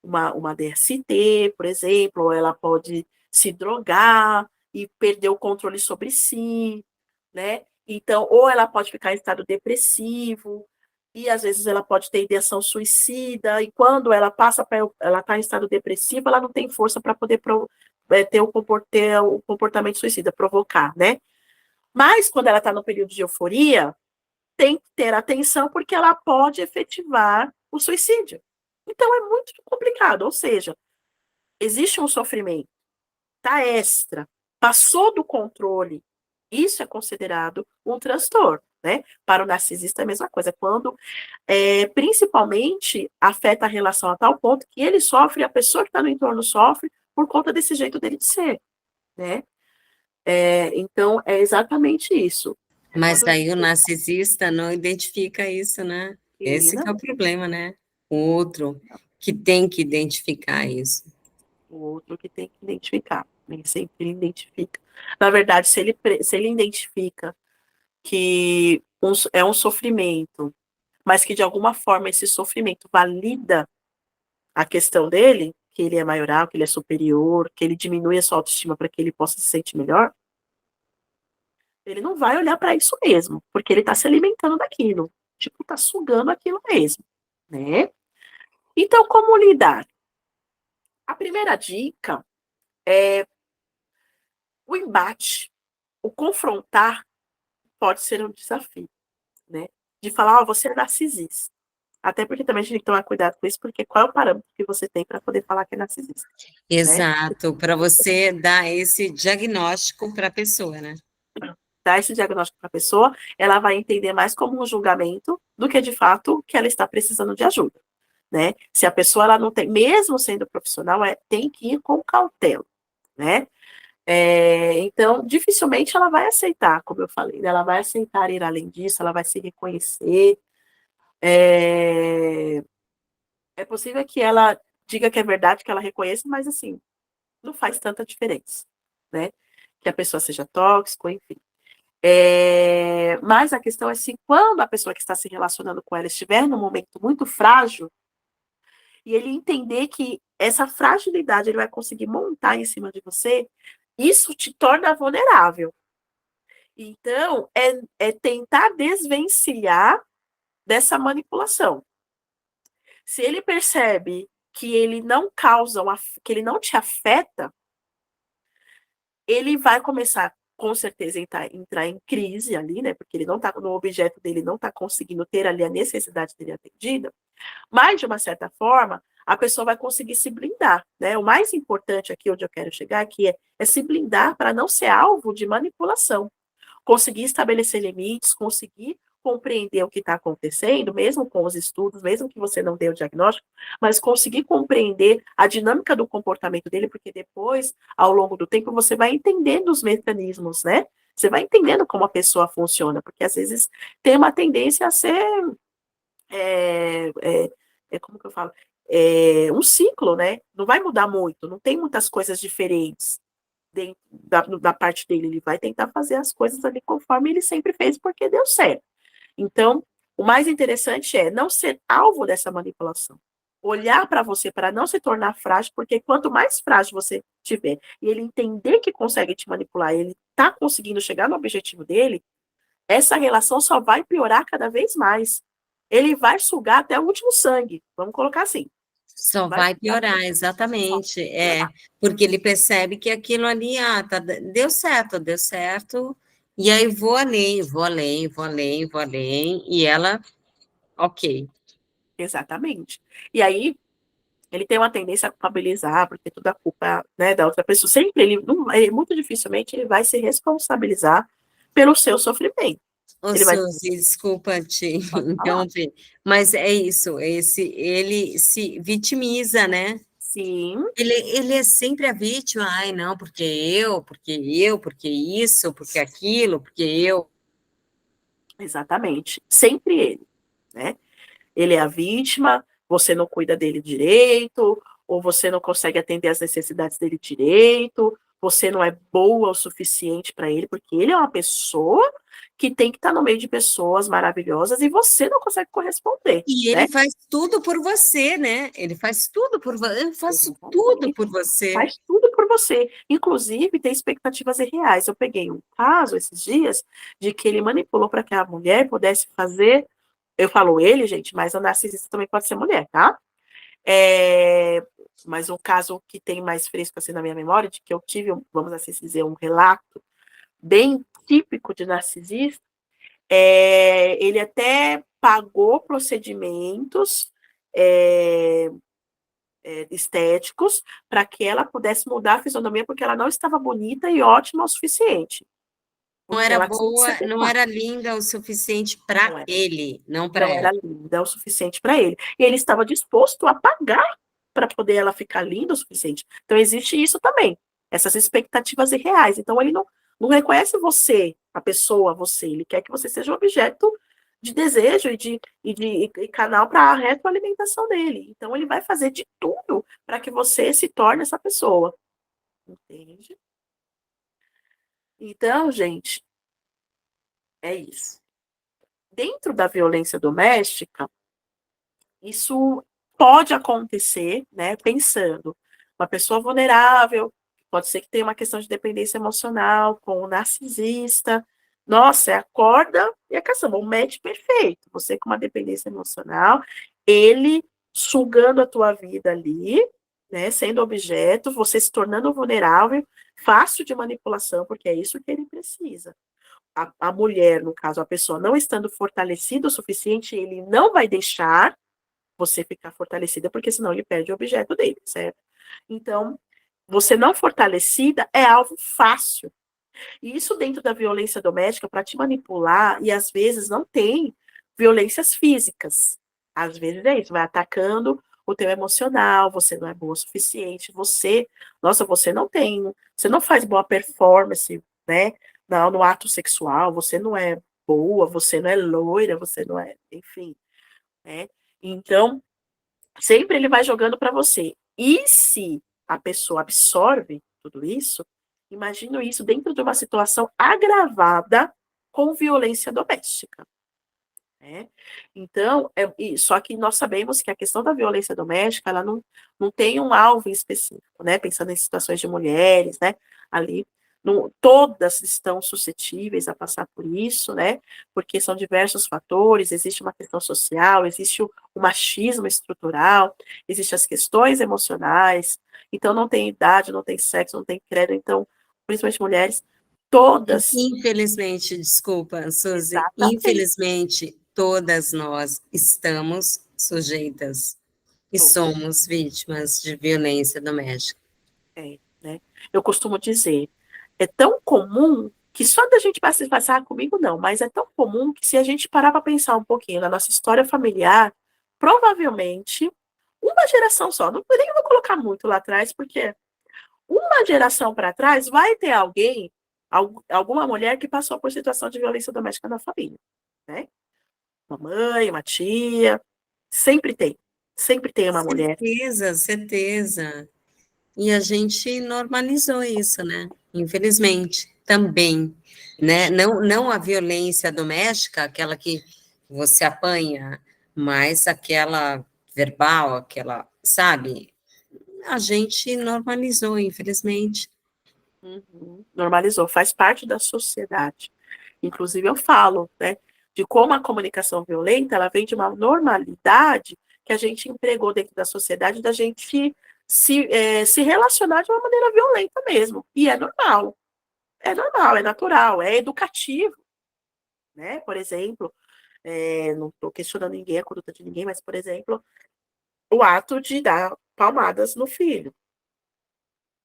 uma DST, por exemplo, ou ela pode se drogar e perder o controle sobre si, né? Então, ou ela pode ficar em estado depressivo, e às vezes ela pode ter ideação suicida, e quando ela passa para ela está em estado depressivo, ela não tem força para poder ter o comportamento suicida, provocar, né? Mas quando ela está no período de euforia, tem que ter atenção porque ela pode efetivar o suicídio. Então é muito complicado, ou seja, existe um sofrimento, tá extra, passou do controle, isso é considerado um transtorno, né? Para o narcisista é a mesma coisa, quando principalmente afeta a relação a tal ponto que ele sofre, a pessoa que está no entorno sofre por conta desse jeito dele de ser, né? Então é exatamente isso. É Mas quando daí o narcisista não identifica isso, né? Esse que é não, o problema, né? O outro que tem que identificar isso. o outro que tem que identificar, nem sempre ele identifica. Na verdade, se ele identifica que é um sofrimento, mas que de alguma forma esse sofrimento valida a questão dele, que ele é maioral, que ele é superior, que ele diminui a sua autoestima para que ele possa se sentir melhor, ele não vai olhar para isso mesmo, porque ele está se alimentando daquilo, tipo, está sugando aquilo mesmo, né? Então, como lidar? A primeira dica é o embate, o confrontar pode ser um desafio, né? De falar, ó, você é narcisista. Até porque também a gente tem que tomar cuidado com isso, porque qual é o parâmetro que você tem para poder falar que é narcisista, né? Exato, para você dar esse diagnóstico para a pessoa, né? Dar esse diagnóstico para a pessoa, ela vai entender mais como um julgamento do que, de fato, que ela está precisando de ajuda, né? Se a pessoa, ela não tem, mesmo sendo profissional, tem que ir com cautela, né? Então, dificilmente ela vai aceitar, como eu falei, né? Ela vai aceitar ir além disso, ela vai se reconhecer. É possível que ela diga que é verdade, que ela reconheça, mas assim, não faz tanta diferença, né? Que a pessoa seja tóxica, enfim. Mas a questão é se quando a pessoa que está se relacionando com ela estiver num momento muito frágil, e ele entender que essa fragilidade ele vai conseguir montar em cima de você, isso te torna vulnerável. Então, é tentar desvencilhar dessa manipulação. Se ele percebe que ele não causa, que ele não te afeta, ele vai começar, com certeza, a entrar em crise ali, né? Porque ele não tá, no objeto dele não está conseguindo ter ali a necessidade dele atendida, mas, de uma certa forma, a pessoa vai conseguir se blindar, né? O mais importante aqui onde eu quero chegar aqui é se blindar para não ser alvo de manipulação. Conseguir estabelecer limites, conseguir compreender o que está acontecendo, mesmo com os estudos, mesmo que você não dê o diagnóstico, mas conseguir compreender a dinâmica do comportamento dele, porque depois, ao longo do tempo, você vai entendendo os mecanismos, né? Você vai entendendo como a pessoa funciona, porque às vezes tem uma tendência a ser, é, é, como que eu falo? Um ciclo, né? Não vai mudar muito, não tem muitas coisas diferentes dentro da parte dele, ele vai tentar fazer as coisas ali conforme ele sempre fez, porque deu certo. Então, o mais interessante é não ser alvo dessa manipulação. Olhar para você para não se tornar frágil, porque quanto mais frágil você tiver e ele entender que consegue te manipular, ele está conseguindo chegar no objetivo dele, essa relação só vai piorar cada vez mais. Ele vai sugar até o último sangue, vamos colocar assim. Só Vai vai sugar, piorar, só exatamente. vai piorar. Porque ele percebe que aquilo ali, deu certo, e aí vou além, vou além, vou além, vou além, e ela, ok. Exatamente. E aí, ele tem uma tendência a culpabilizar, porque toda a culpa, né, da outra pessoa. Sempre muito dificilmente ele vai se responsabilizar pelo seu sofrimento. Ô, Ele vai Suzy, desculpa te falar, interromper, mas é isso, ele se vitimiza, né? sim, Ele é sempre a vítima, ai, não, porque isso, porque aquilo, porque eu. exatamente. Sempre ele, né? Ele é a vítima, você não cuida dele direito, ou você não consegue atender as necessidades dele direito, você não é boa o suficiente para ele, porque ele é uma pessoa que tem que estar no meio de pessoas maravilhosas e você não consegue corresponder, E ele né? faz tudo por você, né? Ele faz tudo por você, eu faço tudo Exatamente. por você. Faz tudo por você. Inclusive, tem expectativas irreais. Eu peguei um caso esses dias de que ele manipulou para que a mulher pudesse fazer. Eu falo ele, gente, mas o narcisista também pode ser mulher, tá? É, mas um caso que tem mais fresco assim na minha memória, de que eu tive, vamos assim dizer, um relato bem típico de narcisista, ele até pagou procedimentos é, estéticos para que ela pudesse mudar a fisionomia, porque ela não estava bonita e ótima o suficiente. Não Porque era ela tinha que se boa, não adequar. era linda o suficiente Não para era, ele, não para não ela. era linda o suficiente para ele. E ele estava disposto a pagar para poder ela ficar linda o suficiente. Então, existe isso também, essas expectativas irreais. Então, ele não reconhece você, a pessoa, você. Ele quer que você seja um objeto de desejo e canal para a retroalimentação dele. Então, ele vai fazer de tudo para que você se torne essa pessoa. Entende? Então, gente, é isso. Dentro da violência doméstica, isso pode acontecer, né? Pensando, uma pessoa vulnerável, pode ser que tenha uma questão de dependência emocional com o narcisista. Nossa, é a corda e a caçamba, um match perfeito. Você com uma dependência emocional, ele sugando a tua vida ali, né? Sendo objeto, você se tornando vulnerável, fácil de manipulação, porque é isso que ele precisa. a mulher, no caso, a pessoa não estando fortalecida o suficiente, ele não vai deixar você ficar fortalecida, porque senão ele perde o objeto dele, certo? Então, você não fortalecida é alvo fácil. E isso dentro da violência doméstica, para te manipular, e às vezes não tem violências físicas. Às vezes é isso, vai atacando o teu emocional, você não é boa o suficiente, nossa, você não faz boa performance, né, no ato sexual, você não é boa, você não é loira, você não é, enfim, né? Então, sempre ele vai jogando para você. E se a pessoa absorve tudo isso, imagino isso dentro de uma situação agravada com violência doméstica. Né? Então, só que nós sabemos que a questão da violência doméstica, ela não tem um alvo específico, né? Pensando em situações de mulheres, né? Ali, todas estão suscetíveis a passar por isso, né? Porque são diversos fatores, existe uma questão social, existe o machismo estrutural, existem as questões emocionais, então não tem idade, não tem sexo, não tem credo, então, principalmente mulheres, todas. Infelizmente, desculpa, Suzy, Exatamente. infelizmente, todas nós estamos sujeitas e somos vítimas de violência doméstica. Né? Eu costumo dizer, é tão comum que só da gente passar comigo não, mas é tão comum que se a gente parar para pensar um pouquinho na nossa história familiar, provavelmente uma geração só, não nem vou colocar muito lá atrás, porque uma geração para trás vai ter alguém, alguma mulher que passou por situação de violência doméstica na família, né? Uma mãe, uma tia, sempre tem, sempre tem uma mulher. Certeza, certeza. E a gente normalizou isso, né? Infelizmente, também, né? Não a violência doméstica, aquela que você apanha, mas aquela verbal, aquela, sabe? A gente normalizou, infelizmente. Uhum. Normalizou, faz parte da sociedade. Inclusive, eu falo, né, de como a comunicação violenta, ela vem de uma normalidade que a gente empregou dentro da sociedade, da gente se relacionar de uma maneira violenta mesmo. E é normal, é natural, é educativo, né? Por exemplo, não estou questionando ninguém, a conduta de ninguém, mas, por exemplo, o ato de dar palmadas no filho.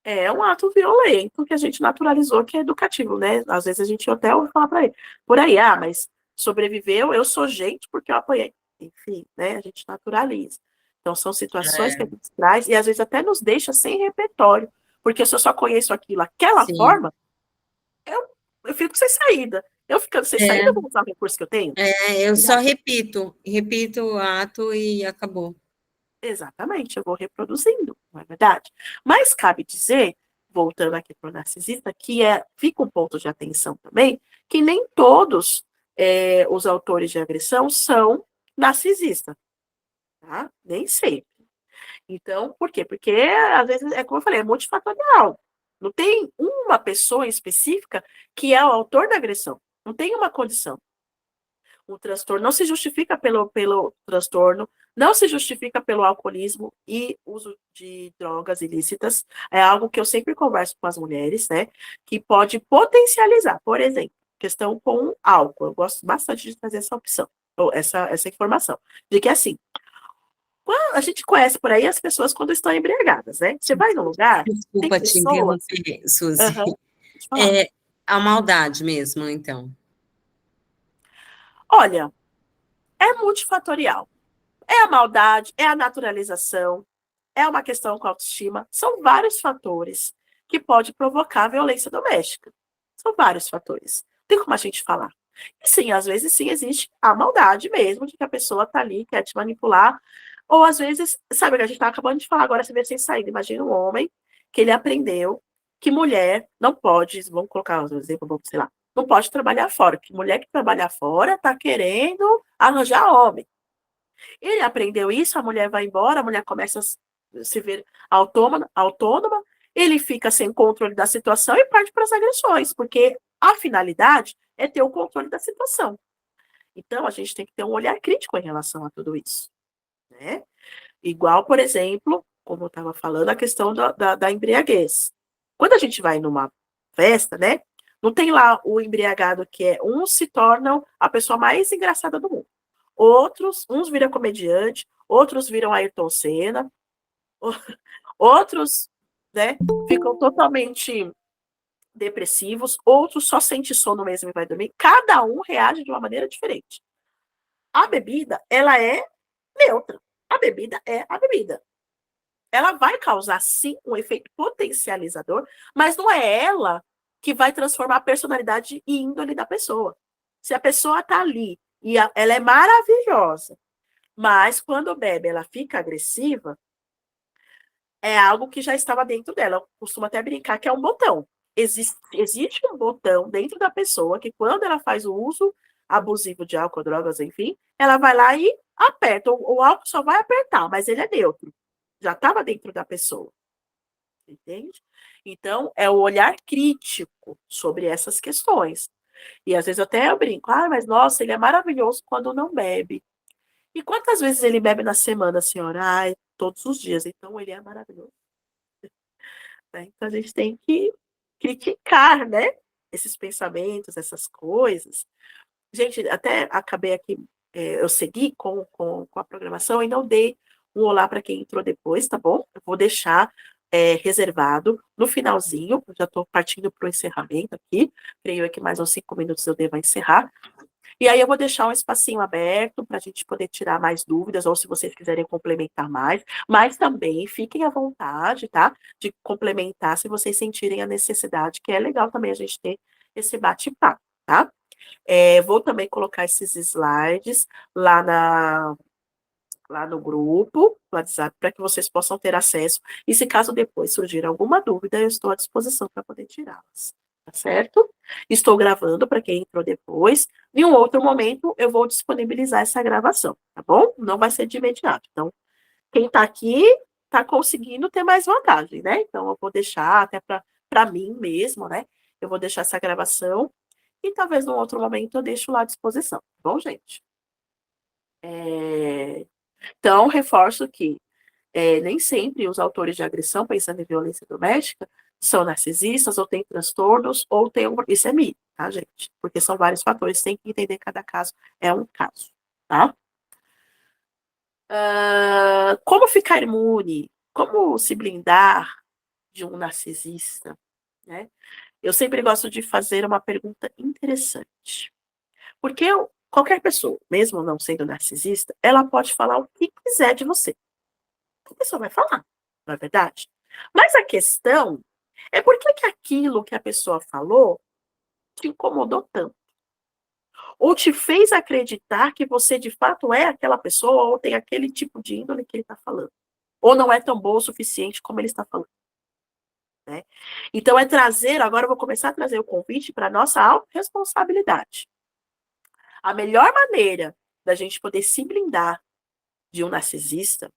É um ato violento que a gente naturalizou que é educativo, né? Às vezes a gente até ouve falar para ele, por aí, mas sobreviveu, eu sou gente porque eu apanhei. Enfim, né? A gente naturaliza. Então são situações que a É, gente traz e às vezes até nos deixa sem repertório, porque se eu só conheço aquilo, aquela sim. forma, eu fico sem saída. Eu ficando sem saída, É, eu vou usar o recurso que eu tenho? eu E só aí, repito o ato e acabou. exatamente, eu vou reproduzindo, não é verdade? Mas cabe dizer, voltando aqui para o narcisista, que fica um ponto de atenção também, que nem todos os autores de agressão são narcisistas, tá? Nem sempre. Então, por quê? Porque, às vezes, é como eu falei, é multifatorial. Não tem uma pessoa específica que é o autor da agressão. Não tem uma condição. O transtorno não se justifica pelo transtorno, não se justifica pelo alcoolismo e uso de drogas ilícitas. É algo que eu sempre converso com as mulheres, né? Que pode potencializar, por exemplo, questão com álcool. Eu gosto bastante de trazer essa opção, ou essa informação. De que assim, a gente conhece por aí as pessoas quando estão embriagadas, né? Você vai num lugar, tem Desculpa te pessoas. interromper, Suzy. Aham, deixa eu falar. É a maldade mesmo, então. Olha, é multifatorial. É a maldade, é a naturalização, é uma questão com a autoestima. São vários fatores que pode provocar violência doméstica. São vários fatores. Tem como a gente falar. E sim, às vezes sim existe a maldade mesmo, de que a pessoa tá ali, quer te manipular. Ou às vezes, sabe o que a gente tá acabando de falar agora, você vê sem saída. Imagina um homem que ele aprendeu que mulher não pode, vamos colocar um exemplo, vamos, sei lá, não pode trabalhar fora, que mulher que trabalha fora tá querendo arranjar homem. Ele aprendeu isso, a mulher vai embora, a mulher começa a se ver autônoma, ele fica sem controle da situação e parte para as agressões, porque a finalidade é ter o controle da situação. Então, a gente tem que ter um olhar crítico em relação a tudo isso. Né? Igual, por exemplo, como eu estava falando, a questão da embriaguez. Quando a gente vai numa festa, né? Não tem lá o embriagado que uns se tornam a pessoa mais engraçada do mundo. Outros, uns viram comediante, outros viram Ayrton Senna, outros, né, ficam totalmente depressivos, outros só sente sono mesmo e vai dormir. Cada um reage de uma maneira diferente. A bebida, ela é neutra. A bebida é a bebida. Ela vai causar, sim, um efeito potencializador, mas não é ela que vai transformar a personalidade e índole da pessoa. Se a pessoa está ali e ela é maravilhosa, mas quando bebe ela fica agressiva, é algo que já estava dentro dela. Eu costumo até brincar que é um botão. Existe um botão dentro da pessoa que, quando ela faz o uso abusivo de álcool, drogas, enfim, ela vai lá e aperta. O álcool só vai apertar, mas ele é neutro. Já estava dentro da pessoa. Entende? Então, é o olhar crítico sobre essas questões. E às vezes até eu brinco, mas nossa, ele é maravilhoso quando não bebe. E quantas vezes ele bebe na semana, senhora? Todos os dias. Então, ele é maravilhoso. Né? Então, a gente tem que criticar, né? Esses pensamentos, essas coisas. Gente, até acabei aqui, eu segui com a programação e não dei um olá para quem entrou depois, tá bom? Eu vou deixar reservado no finalzinho, já estou partindo para o encerramento aqui, creio que mais uns 5 minutos eu devo encerrar. E aí eu vou deixar um espacinho aberto para a gente poder tirar mais dúvidas, ou se vocês quiserem complementar mais, mas também fiquem à vontade, tá? De complementar se vocês sentirem a necessidade, que é legal também a gente ter esse bate-papo, tá? Vou também colocar esses slides lá no grupo, no WhatsApp, para que vocês possam ter acesso. E se caso depois surgir alguma dúvida, eu estou à disposição para poder tirá-las. Tá certo? Estou gravando para quem entrou depois. Em um outro momento, eu vou disponibilizar essa gravação, tá bom? Não vai ser de imediato. Então, quem está aqui está conseguindo ter mais vantagem, né? Então, eu vou deixar até para mim mesmo, né? Eu vou deixar essa gravação e talvez num outro momento eu deixo lá à disposição, tá bom, gente? Então, reforço que nem sempre os autores de agressão, pensando em violência doméstica, são narcisistas, ou têm transtornos, ou têm isso é mito, tá, gente? Porque são vários fatores, tem que entender cada caso, é um caso, tá? Como ficar imune? Como se blindar de um narcisista? Né? Eu sempre gosto de fazer uma pergunta interessante. Porque qualquer pessoa, mesmo não sendo narcisista, ela pode falar o que quiser de você. A pessoa vai falar, não é verdade? Mas a questão é por que aquilo que a pessoa falou te incomodou tanto? Ou te fez acreditar que você de fato é aquela pessoa ou tem aquele tipo de índole que ele está falando. Ou não é tão boa o suficiente como ele está falando. Né? Então agora eu vou começar a trazer o convite para a nossa autorresponsabilidade. A melhor maneira da gente poder se blindar de um narcisista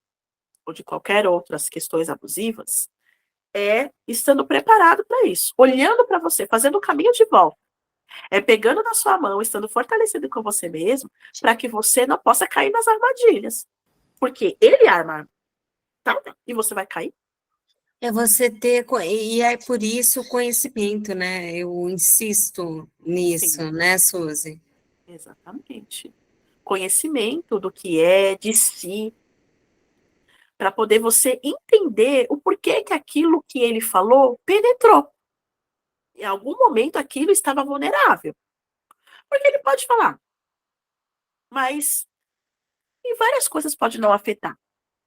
ou de qualquer outras questões abusivas é estando preparado para isso, olhando para você, fazendo o caminho de volta, pegando na sua mão, estando fortalecido com você mesmo, para que você não possa cair nas armadilhas, porque ele arma, tá? E você vai cair. É você ter, e é por isso o conhecimento, né? Eu insisto nisso, Sim, né, Suzy? exatamente. Conhecimento do que é, de si, para poder você entender o porquê que aquilo que ele falou penetrou. Em algum momento aquilo estava vulnerável. Porque ele pode falar, mas e várias coisas podem não afetar.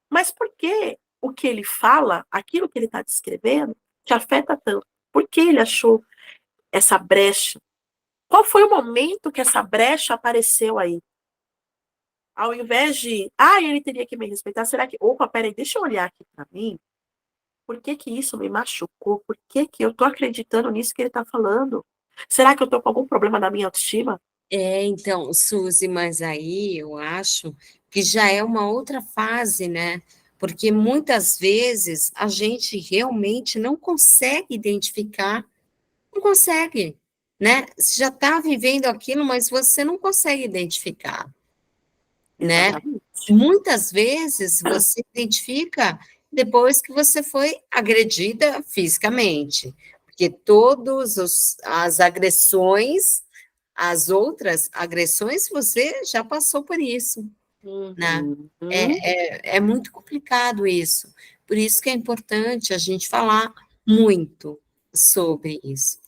Mas por que o que ele fala, aquilo que ele está descrevendo, te afeta tanto? Por que ele achou essa brecha? Qual foi o momento que essa brecha apareceu aí? Ao invés de, ele teria que me respeitar, será que, opa, peraí, deixa eu olhar aqui para mim. Por que que isso me machucou? Por que que eu tô acreditando nisso que ele tá falando? Será que eu tô com algum problema na minha autoestima? Então, Suzy, mas aí eu acho que já é uma outra fase, né? Porque muitas vezes a gente realmente não consegue identificar, não consegue, né? Você já está vivendo aquilo, mas você não consegue identificar, né? Exatamente. Muitas vezes você identifica depois que você foi agredida fisicamente. Porque todas as agressões, as outras agressões, você já passou por isso, né? Uhum. É muito complicado isso. Por isso que é importante a gente falar muito sobre isso.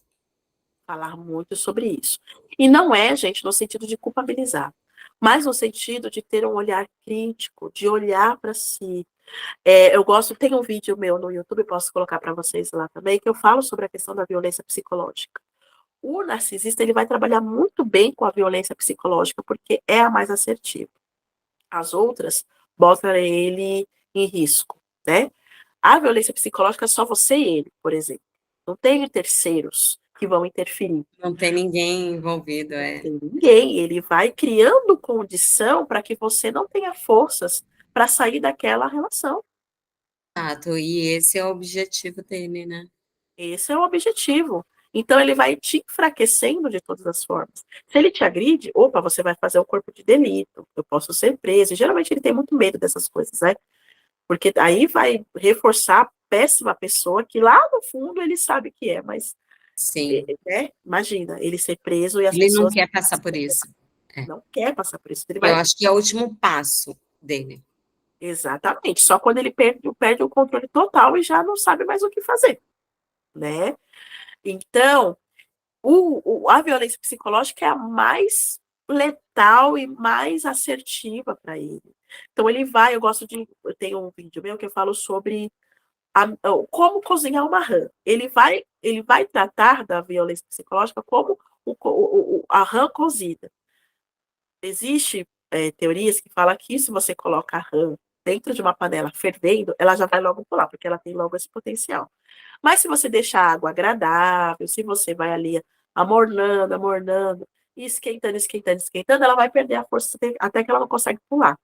Falar muito sobre isso. E não é, gente, no sentido de culpabilizar, mas no sentido de ter um olhar crítico, de olhar para si. Eu gosto, tem um vídeo meu no YouTube, posso colocar para vocês lá também, que eu falo sobre a questão da violência psicológica. O narcisista, ele vai trabalhar muito bem com a violência psicológica, porque é a mais assertiva. As outras botam ele em risco, né? A violência psicológica é só você e ele, por exemplo. Não tem terceiros que vão interferir. Não tem ninguém envolvido, Não tem ninguém. Ele vai criando condição para que você não tenha forças para sair daquela relação. Exato, e esse é o objetivo dele, né? Esse é o objetivo. Então, ele vai te enfraquecendo de todas as formas. Se ele te agride, opa, você vai fazer o corpo de delito, eu posso ser preso. E, geralmente, ele tem muito medo dessas coisas, né? Porque aí vai reforçar a péssima pessoa que lá no fundo ele sabe que é, mas, Sim. né? Imagina, ele ser preso e as Ele não pessoas quer passar por isso. não quer passar por isso. Ele Eu vai. acho que é o último passo dele. Exatamente, só quando ele perde o controle total e já não sabe mais o que fazer, né? Então, a violência psicológica é a mais letal e mais assertiva para ele. Então, eu tenho um vídeo meu que eu falo sobre como cozinhar uma rã. Ele vai tratar da violência psicológica como a rã cozida. Existe teorias que falam que se você coloca a rã dentro de uma panela fervendo, ela já vai logo pular, porque ela tem logo esse potencial. Mas se você deixar a água agradável, se você vai ali amornando, amornando, e esquentando, esquentando, esquentando, ela vai perder a força até que ela não consegue pular.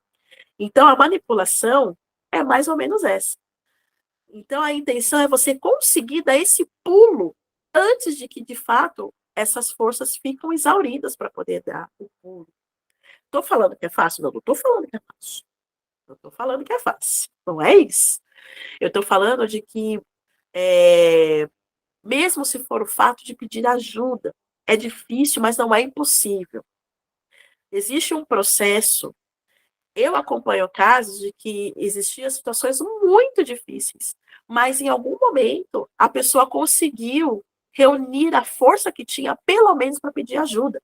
Então, a manipulação é mais ou menos essa. Então, a intenção é você conseguir dar esse pulo antes de que, de fato, essas forças ficam exauridas para poder dar o pulo. Estou falando que é fácil? Não, não estou falando que é fácil. Não estou falando que é fácil. Não é isso. Eu estou falando de que, mesmo se for o fato de pedir ajuda, é difícil, mas não é impossível. Existe um processo. Eu acompanho casos de que existiam situações muito difíceis, mas em algum momento a pessoa conseguiu reunir a força que tinha, pelo menos para pedir ajuda.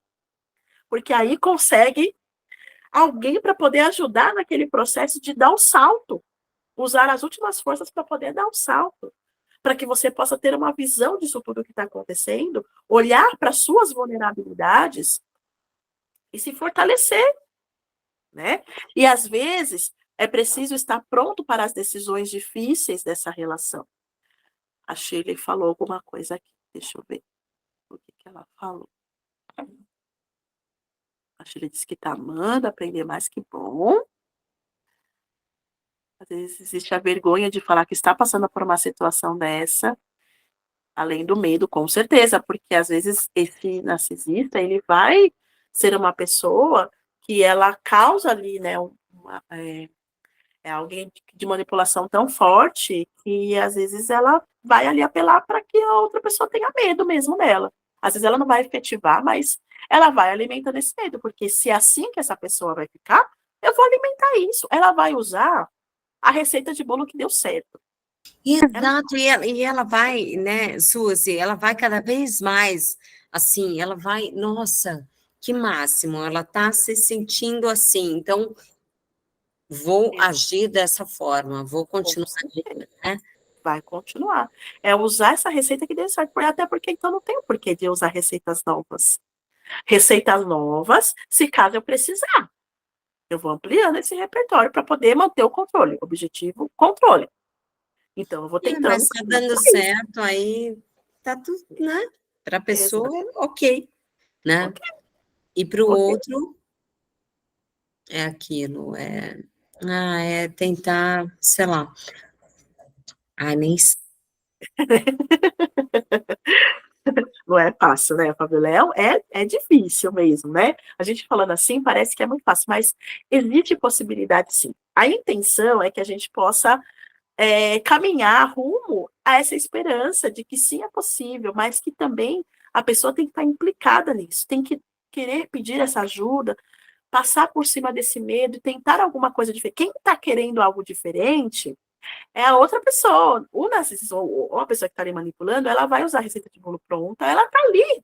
Porque aí consegue alguém para poder ajudar naquele processo de dar o salto, usar as últimas forças para poder dar o salto, para que você possa ter uma visão disso tudo que está acontecendo, olhar para suas vulnerabilidades e se fortalecer, né? E às vezes é preciso estar pronto para as decisões difíceis dessa relação. A Shirley falou alguma coisa aqui, deixa eu ver o que ela falou. A Shirley disse que está amando aprender mais, que bom. Às vezes existe a vergonha de falar que está passando por uma situação dessa, além do medo, com certeza, porque às vezes esse narcisista, ele vai ser uma pessoa que ela causa ali, né, alguém de manipulação tão forte que às vezes ela vai ali apelar para que a outra pessoa tenha medo mesmo dela. Às vezes ela não vai efetivar, mas ela vai alimentando esse medo, porque se é assim que essa pessoa vai ficar, eu vou alimentar isso. Ela vai usar a receita de bolo que deu certo. Exato, e ela vai, né, Suzy, ela vai cada vez mais, assim, ela vai, nossa, que máximo, ela está se sentindo assim, então vou agir dessa forma, vou Com continuar certeza. agindo, né? Vai continuar. É usar essa receita que deu certo. Até porque então não tem o porquê de usar receitas novas. Receitas novas, se caso eu precisar. Eu vou ampliando esse repertório para poder manter o controle. Objetivo, controle. Então, eu vou tentando Mas está dando certo, aí tá tudo, né? Para a pessoa, ok, né? Ok, E para o ok. outro, é aquilo, é tentar, sei lá, nem sei. Não é fácil, né, Fabiola? É difícil mesmo, né? A gente falando assim parece que é muito fácil, mas existe possibilidade sim. A intenção é que a gente possa caminhar rumo a essa esperança de que sim é possível, mas que também a pessoa tem que estar implicada nisso, tem que querer pedir essa ajuda, passar por cima desse medo e tentar alguma coisa diferente. Quem está querendo algo diferente é a outra pessoa. O narcisista, ou a pessoa que está ali manipulando, ela vai usar a receita de bolo pronta, ela está ali.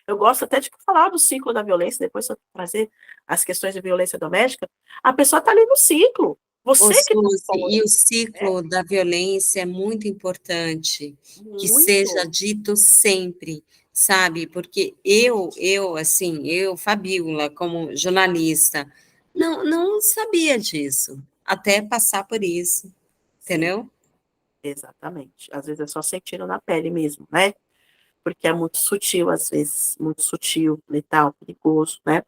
Eu gosto até de falar do ciclo da violência, depois eu trazer as questões de violência doméstica. A pessoa está ali no ciclo. Ô, Você que está Suzy, e o né? ciclo da violência é muito importante que seja Muito. dito sempre, sabe? Porque assim, Fabíola, como jornalista, não sabia disso, até passar por isso, Sim, entendeu? exatamente. Às vezes é só sentindo na pele mesmo, né? Porque é muito sutil, às vezes, muito sutil, letal, perigoso, né?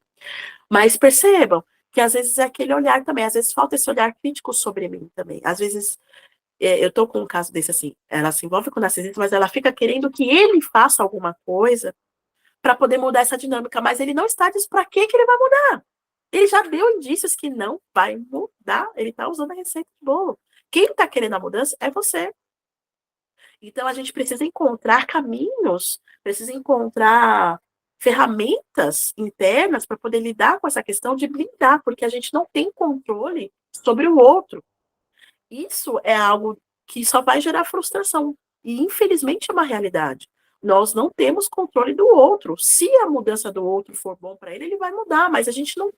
Mas percebam que às vezes é aquele olhar também, às vezes falta esse olhar crítico sobre mim também. Às vezes eu tô com um caso desse assim, ela se envolve com o narcisista, mas ela fica querendo que ele faça alguma coisa para poder mudar essa dinâmica, mas ele não está dizendo para que ele vai mudar. Ele já deu indícios que não vai mudar, ele está usando a receita de bolo. Quem está querendo a mudança é você. Então a gente precisa encontrar caminhos, precisa encontrar ferramentas internas para poder lidar com essa questão de blindar, porque a gente não tem controle sobre o outro. Isso é algo que só vai gerar frustração. E, infelizmente, é uma realidade. Nós não temos controle do outro. Se a mudança do outro for bom para ele, ele vai mudar, mas a gente não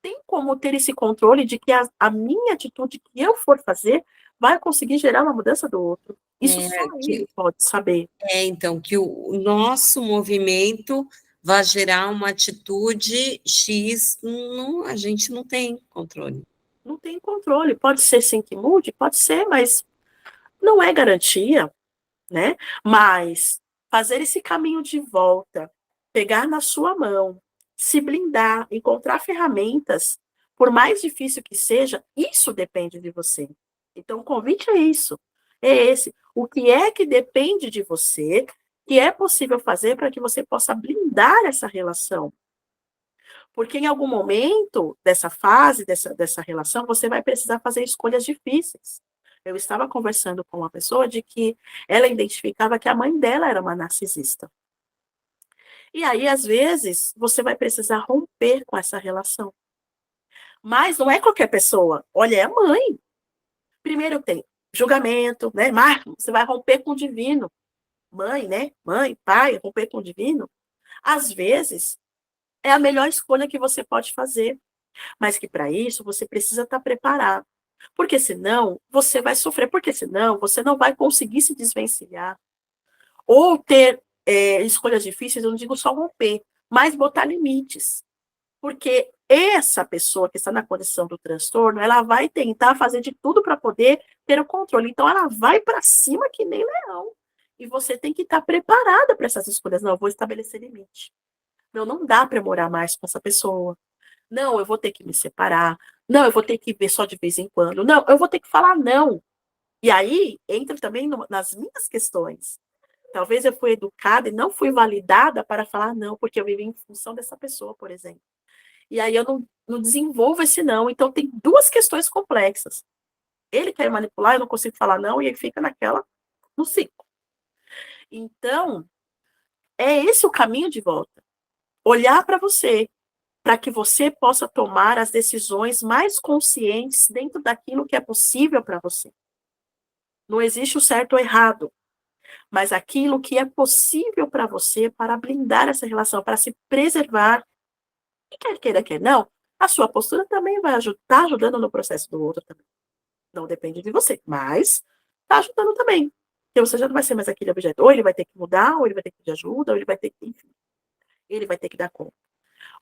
tem como ter esse controle de que a minha atitude que eu for fazer vai conseguir gerar uma mudança do outro. Isso só É, ele pode saber. então, que o nosso movimento vai gerar uma atitude X, não, a gente não tem controle. Não tem controle. Pode ser sim que mude, pode ser, mas não é garantia, né? Mas fazer esse caminho de volta, pegar na sua mão, se blindar, encontrar ferramentas, por mais difícil que seja, isso depende de você. Então, o convite é isso. É esse. O que é que depende de você, que é possível fazer para que você possa blindar essa relação? Porque em algum momento dessa fase, dessa relação, você vai precisar fazer escolhas difíceis. Eu estava conversando com uma pessoa de que ela identificava que a mãe dela era uma narcisista. E aí, às vezes, você vai precisar romper com essa relação. Mas não é qualquer pessoa. Olha, é a mãe. Primeiro tem julgamento, né? Mas você vai romper com o divino. Mãe, né? Mãe, pai, romper com o divino. Às vezes, é a melhor escolha que você pode fazer. Mas que para isso você precisa estar preparado. Porque senão você vai sofrer, porque senão você não vai conseguir se desvencilhar. Ou ter escolhas difíceis, eu não digo só romper, mas botar limites. Porque essa pessoa que está na condição do transtorno, ela vai tentar fazer de tudo para poder ter o controle. Então, ela vai para cima que nem leão. E você tem que estar preparada para essas escolhas. Não, eu vou estabelecer limite. Não dá para morar mais com essa pessoa. Não, eu vou ter que me separar. Não, eu vou ter que ver só de vez em quando. Não, eu vou ter que falar não. E aí entra também nas minhas questões. Talvez eu fui educada e não fui validada para falar não, porque eu vivi em função dessa pessoa, por exemplo. E aí eu não desenvolvo esse não. Então tem duas questões complexas. Ele quer manipular, eu não consigo falar não, e ele fica no ciclo. Então, é esse o caminho de volta. Olhar para você, para que você possa tomar as decisões mais conscientes dentro daquilo que é possível para você. Não existe o certo ou errado, mas aquilo que é possível para você para blindar essa relação, para se preservar. E quer queira, quer não, a sua postura também vai estar ajudando no processo do outro também. Não depende de você, mas está ajudando também. Porque você já não vai ser mais aquele objeto. Ou ele vai ter que mudar, ou ele vai ter que pedir ajuda, ou ele vai ter que, enfim, ele vai ter que dar conta.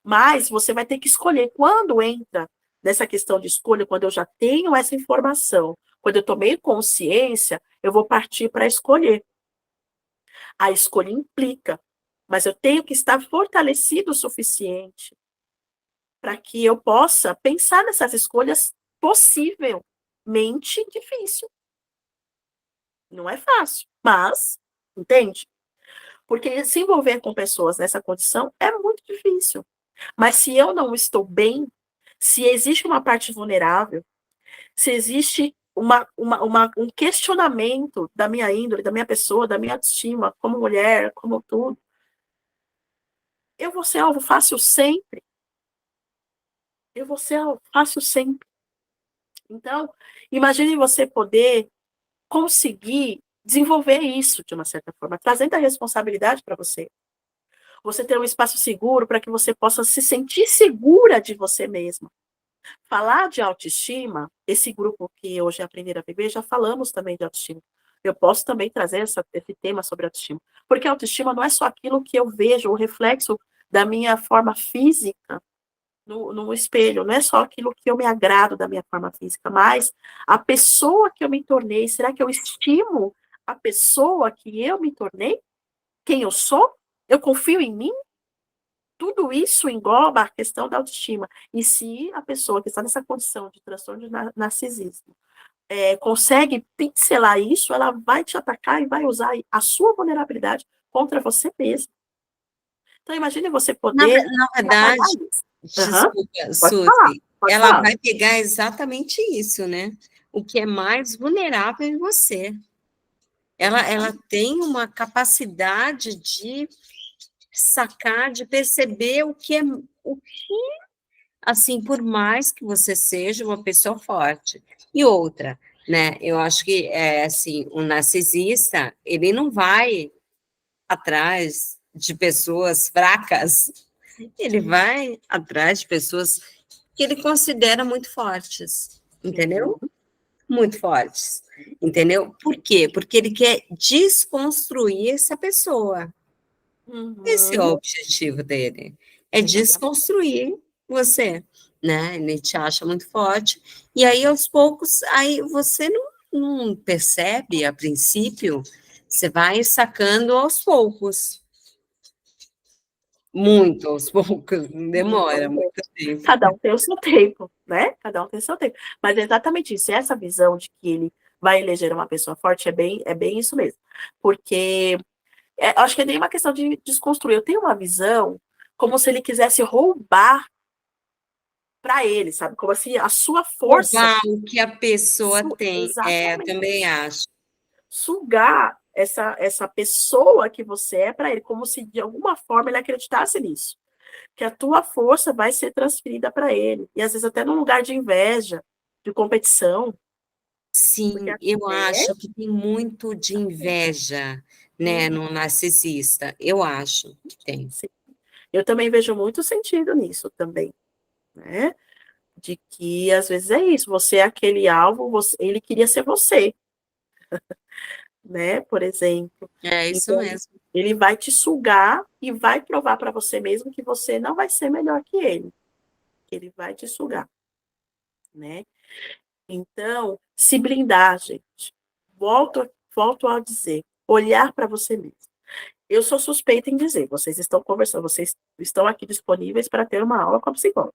Mas você vai ter que escolher. Quando entra nessa questão de escolha, quando eu já tenho essa informação, quando eu tomei consciência, eu vou partir para escolher. A escolha implica, mas eu tenho que estar fortalecido o suficiente para que eu possa pensar nessas escolhas possivelmente difícil. Não é fácil, mas, entende? Porque se envolver com pessoas nessa condição é muito difícil. Mas se eu não estou bem, se existe uma parte vulnerável, se existe um questionamento da minha índole, da minha pessoa, da minha autoestima, como mulher, como tudo, eu vou ser alvo fácil sempre. Eu vou ser alvo fácil sempre. Então, imagine você poder conseguir desenvolver isso de uma certa forma, trazendo a responsabilidade para você. Você ter um espaço seguro para que você possa se sentir segura de você mesma. Falar de autoestima, esse grupo que hoje é Aprender a Viver, já falamos também de autoestima. Eu posso também trazer esse tema sobre autoestima. Porque a autoestima não é só aquilo que eu vejo, o reflexo da minha forma física no espelho, não é só aquilo que eu me agrado da minha forma física, mas a pessoa que eu me tornei, será que eu estimo a pessoa que eu me tornei? Quem eu sou? Eu confio em mim? Tudo isso engloba a questão da autoestima. E se a pessoa que está nessa condição de transtorno de narcisismo consegue pincelar isso, ela vai te atacar e vai usar a sua vulnerabilidade contra você mesmo. Então, imagine você poder Na trabalhar verdade, isso. Uhum. desculpa, Pode falar, Suzy, pode ela falar. vai pegar exatamente isso, né? O que é mais vulnerável em você. Ela Exatamente. tem uma capacidade de sacar, de perceber o que, assim, por mais que você seja uma pessoa forte. E outra, né? Eu acho que assim, o narcisista, ele não vai atrás de pessoas fracas, ele vai atrás de pessoas que ele considera muito fortes, Sim. entendeu? Muito fortes, entendeu? Por quê? Porque ele quer desconstruir essa pessoa. Esse é o Uhum. objetivo dele, é Exatamente. desconstruir você, né? Ele te acha muito forte, e aí aos poucos, aí você não percebe a princípio, você vai sacando aos poucos, muito aos poucos, Muito demora muito pouco. tempo. Cada um tem o seu tempo, né? Cada um tem o seu tempo. Mas é exatamente isso. Essa visão de que ele vai eleger uma pessoa forte é bem isso mesmo. Porque acho que é nem uma questão de desconstruir. Eu tenho uma visão como se ele quisesse roubar para ele, sabe? Como assim, a sua força. Roubar o que a pessoa tem, eu Exatamente. também acho. Sugar essa pessoa que você é para ele, como se de alguma forma ele acreditasse nisso. Que a tua força vai ser transferida para ele. E às vezes até num lugar de inveja, de competição. Porque Sim, eu acho que tem muito de inveja, né, uhum, no narcisista, eu acho que tem. sim. Eu também vejo muito sentido nisso também, né? De que às vezes é isso, você é aquele alvo, ele queria ser você, né? Por exemplo. É isso Então, mesmo. ele vai te sugar e vai provar para você mesmo que você não vai ser melhor que ele. Que ele vai te sugar, né? Então, se blindar, gente. Volto a dizer, olhar para você mesmo. Eu sou suspeita em dizer, vocês estão conversando, vocês estão aqui disponíveis para ter uma aula com a psicóloga.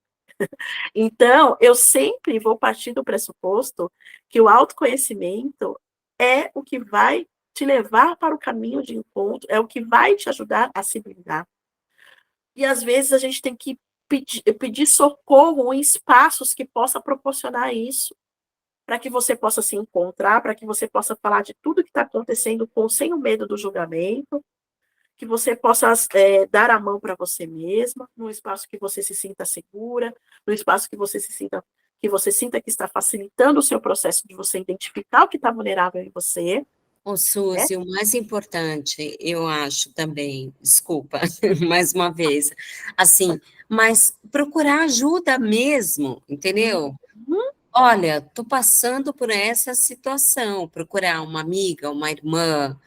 Então, eu sempre vou partir do pressuposto que o autoconhecimento é o que vai te levar para o caminho de encontro, é o que vai te ajudar a se blindar. E às vezes a gente tem que pedir socorro em espaços que possa proporcionar isso, para que você possa se encontrar, para que você possa falar de tudo que está acontecendo sem o medo do julgamento, que você possa dar a mão para você mesma, num espaço que você se sinta segura, num espaço que você sinta que está facilitando o seu processo de você identificar o que está vulnerável em você, Ô, né? Suzy, o mais importante, eu acho também, desculpa, mais uma vez, assim, mas procurar ajuda mesmo, entendeu? Uhum. Olha, tô passando por essa situação, procurar uma amiga, uma irmã,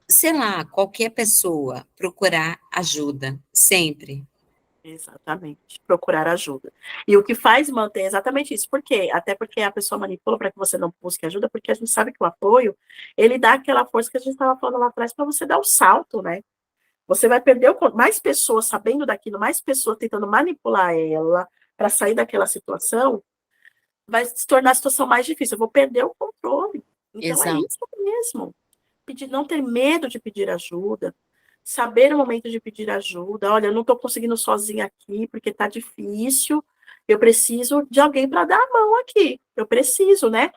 sei lá, qualquer pessoa, procurar ajuda, sempre. Exatamente, procurar ajuda. E o que faz manter exatamente isso. Por quê? Até porque a pessoa manipula para que você não busque ajuda, porque a gente sabe que o apoio, ele dá aquela força que a gente estava falando lá atrás para você dar o salto, né? Você vai perder mais pessoas sabendo daquilo, mais pessoas tentando manipular ela para sair daquela situação, vai se tornar a situação mais difícil. Eu vou perder o controle. Então é Exato. isso mesmo. Não ter medo de pedir ajuda, saber o momento de pedir ajuda. Olha, eu não estou conseguindo sozinha aqui porque está difícil. eu preciso de alguém para dar a mão aqui. Eu preciso, né,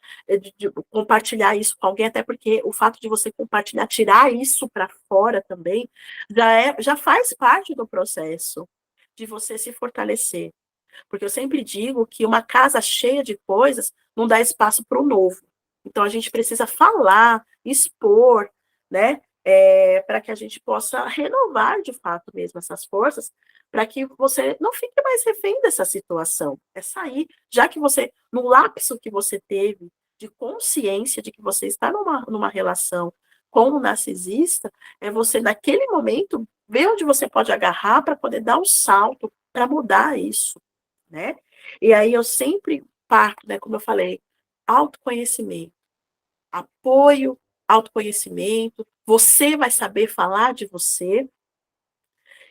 de compartilhar isso com alguém, até porque o fato de você compartilhar, tirar isso para fora também, já faz parte do processo de você se fortalecer. Porque eu sempre digo que uma casa cheia de coisas não dá espaço para o novo. Então, a gente precisa falar, expor, né? Para que a gente possa renovar de fato mesmo essas forças, para que você não fique mais refém dessa situação. É sair, já que você, no lapso que você teve de consciência de que você está numa relação com um narcisista, é você, naquele momento, ver onde você pode agarrar para poder dar um salto para mudar isso, né? E aí eu sempre parto, né, como eu falei, autoconhecimento, apoio, autoconhecimento, você vai saber falar de você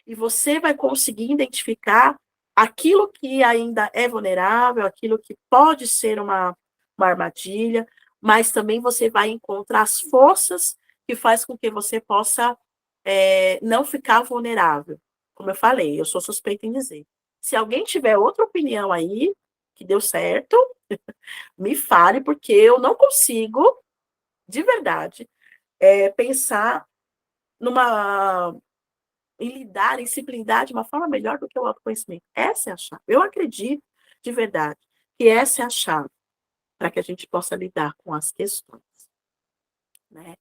e você vai conseguir identificar aquilo que ainda é vulnerável, aquilo que pode ser uma armadilha, mas também você vai encontrar as forças que faz com que você possa não ficar vulnerável. Como eu falei, eu sou suspeita em dizer. Se alguém tiver outra opinião aí, que deu certo, me fale, porque eu não consigo, de verdade, pensar numa em lidar, em se blindar de uma forma melhor do que o autoconhecimento. Essa é a chave. Eu acredito, de verdade, que essa é a chave para que a gente possa lidar com as questões. Né?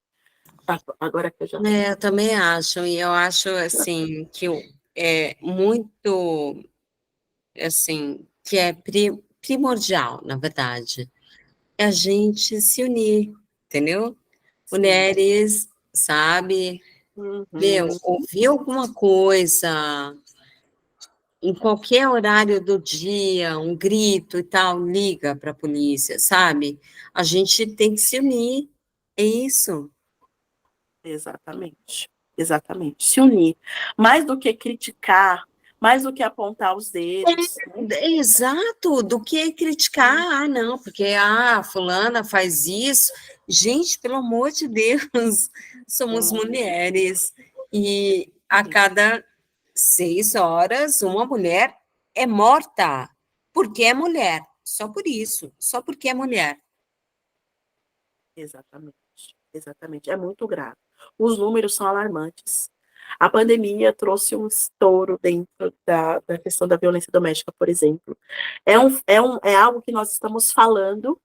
Agora que eu já... Eu também acho, e eu acho, assim, que é muito, assim, que é primordial, na verdade, é a gente se unir, entendeu? Sim. Mulheres, sabe, Uhum. ouvir alguma coisa, em qualquer horário do dia, um grito e tal, liga para a polícia, sabe? A gente tem que se unir, é isso. Exatamente. Exatamente. Se unir. Mais do que criticar, mais do que apontar os dedos. Exato, do que criticar, não, porque fulana faz isso. Gente, pelo amor de Deus, somos mulheres e a cada 6 horas uma mulher é morta porque é mulher, só por isso, só porque é mulher. Exatamente. Exatamente. É muito grave. Os números são alarmantes. A pandemia trouxe um estouro dentro da questão da violência doméstica, por exemplo. É algo que nós estamos falando,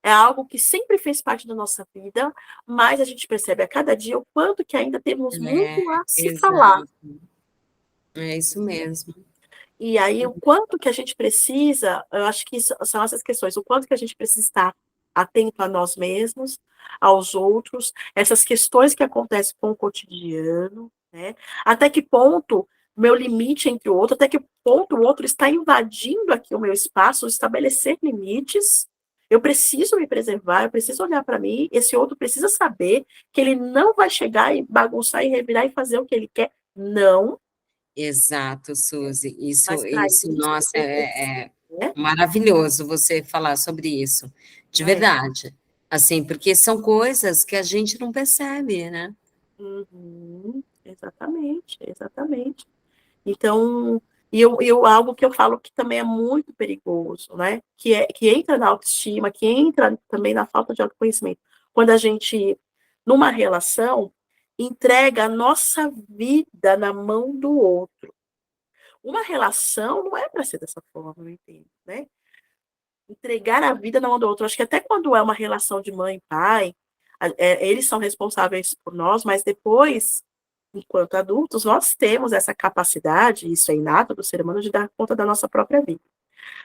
é algo que sempre fez parte da nossa vida, mas a gente percebe a cada dia o quanto que ainda temos É, muito a se falar. exato, é isso mesmo. E aí, o quanto que a gente precisa, eu acho que são essas questões, o quanto que a gente precisa estar atento a nós mesmos, aos outros, essas questões que acontecem com o cotidiano, né? Até que ponto meu limite entre o outro, até que ponto o outro está invadindo aqui o meu espaço, estabelecer limites. Eu preciso me preservar, eu preciso olhar para mim, esse outro precisa saber que ele não vai chegar e bagunçar e revirar e fazer o que ele quer. Não, Exato, Suzy. mas para Isso, isso, nossa, é né? maravilhoso você falar sobre isso, de verdade. Assim, porque são coisas que a gente não percebe, né? Uhum, exatamente, exatamente. Então, algo que eu falo que também é muito perigoso, né? Que entra na autoestima, que entra também na falta de autoconhecimento. Quando a gente, numa relação, entrega a nossa vida na mão do outro. Uma relação não é para ser dessa forma, eu entendo, né? Entregar a vida na mão do outro. Acho que até quando é uma relação de mãe e pai, eles são responsáveis por nós, mas depois, enquanto adultos, nós temos essa capacidade, isso é inato do ser humano, de dar conta da nossa própria vida.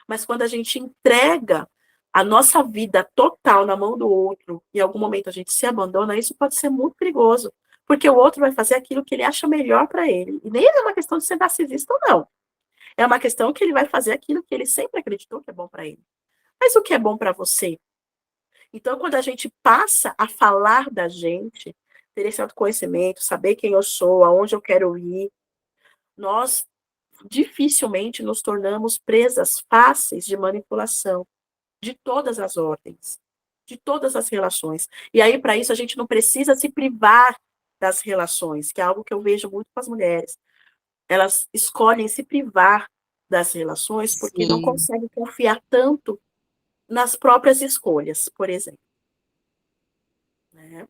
Mas quando a gente entrega a nossa vida total na mão do outro, e em algum momento a gente se abandona, isso pode ser muito perigoso, porque o outro vai fazer aquilo que ele acha melhor para ele. E nem é uma questão de ser narcisista ou não. É uma questão que ele vai fazer aquilo que ele sempre acreditou que é bom para ele. Mas o que é bom para você? Então, quando a gente passa a falar da gente, ter esse autoconhecimento, saber quem eu sou, aonde eu quero ir, nós dificilmente nos tornamos presas fáceis de manipulação, de todas as ordens, de todas as relações. E aí, para isso, a gente não precisa se privar das relações, que é algo que eu vejo muito com as mulheres. Elas escolhem se privar das relações porque não Sim, consegue confiar tanto nas próprias escolhas, por exemplo, né?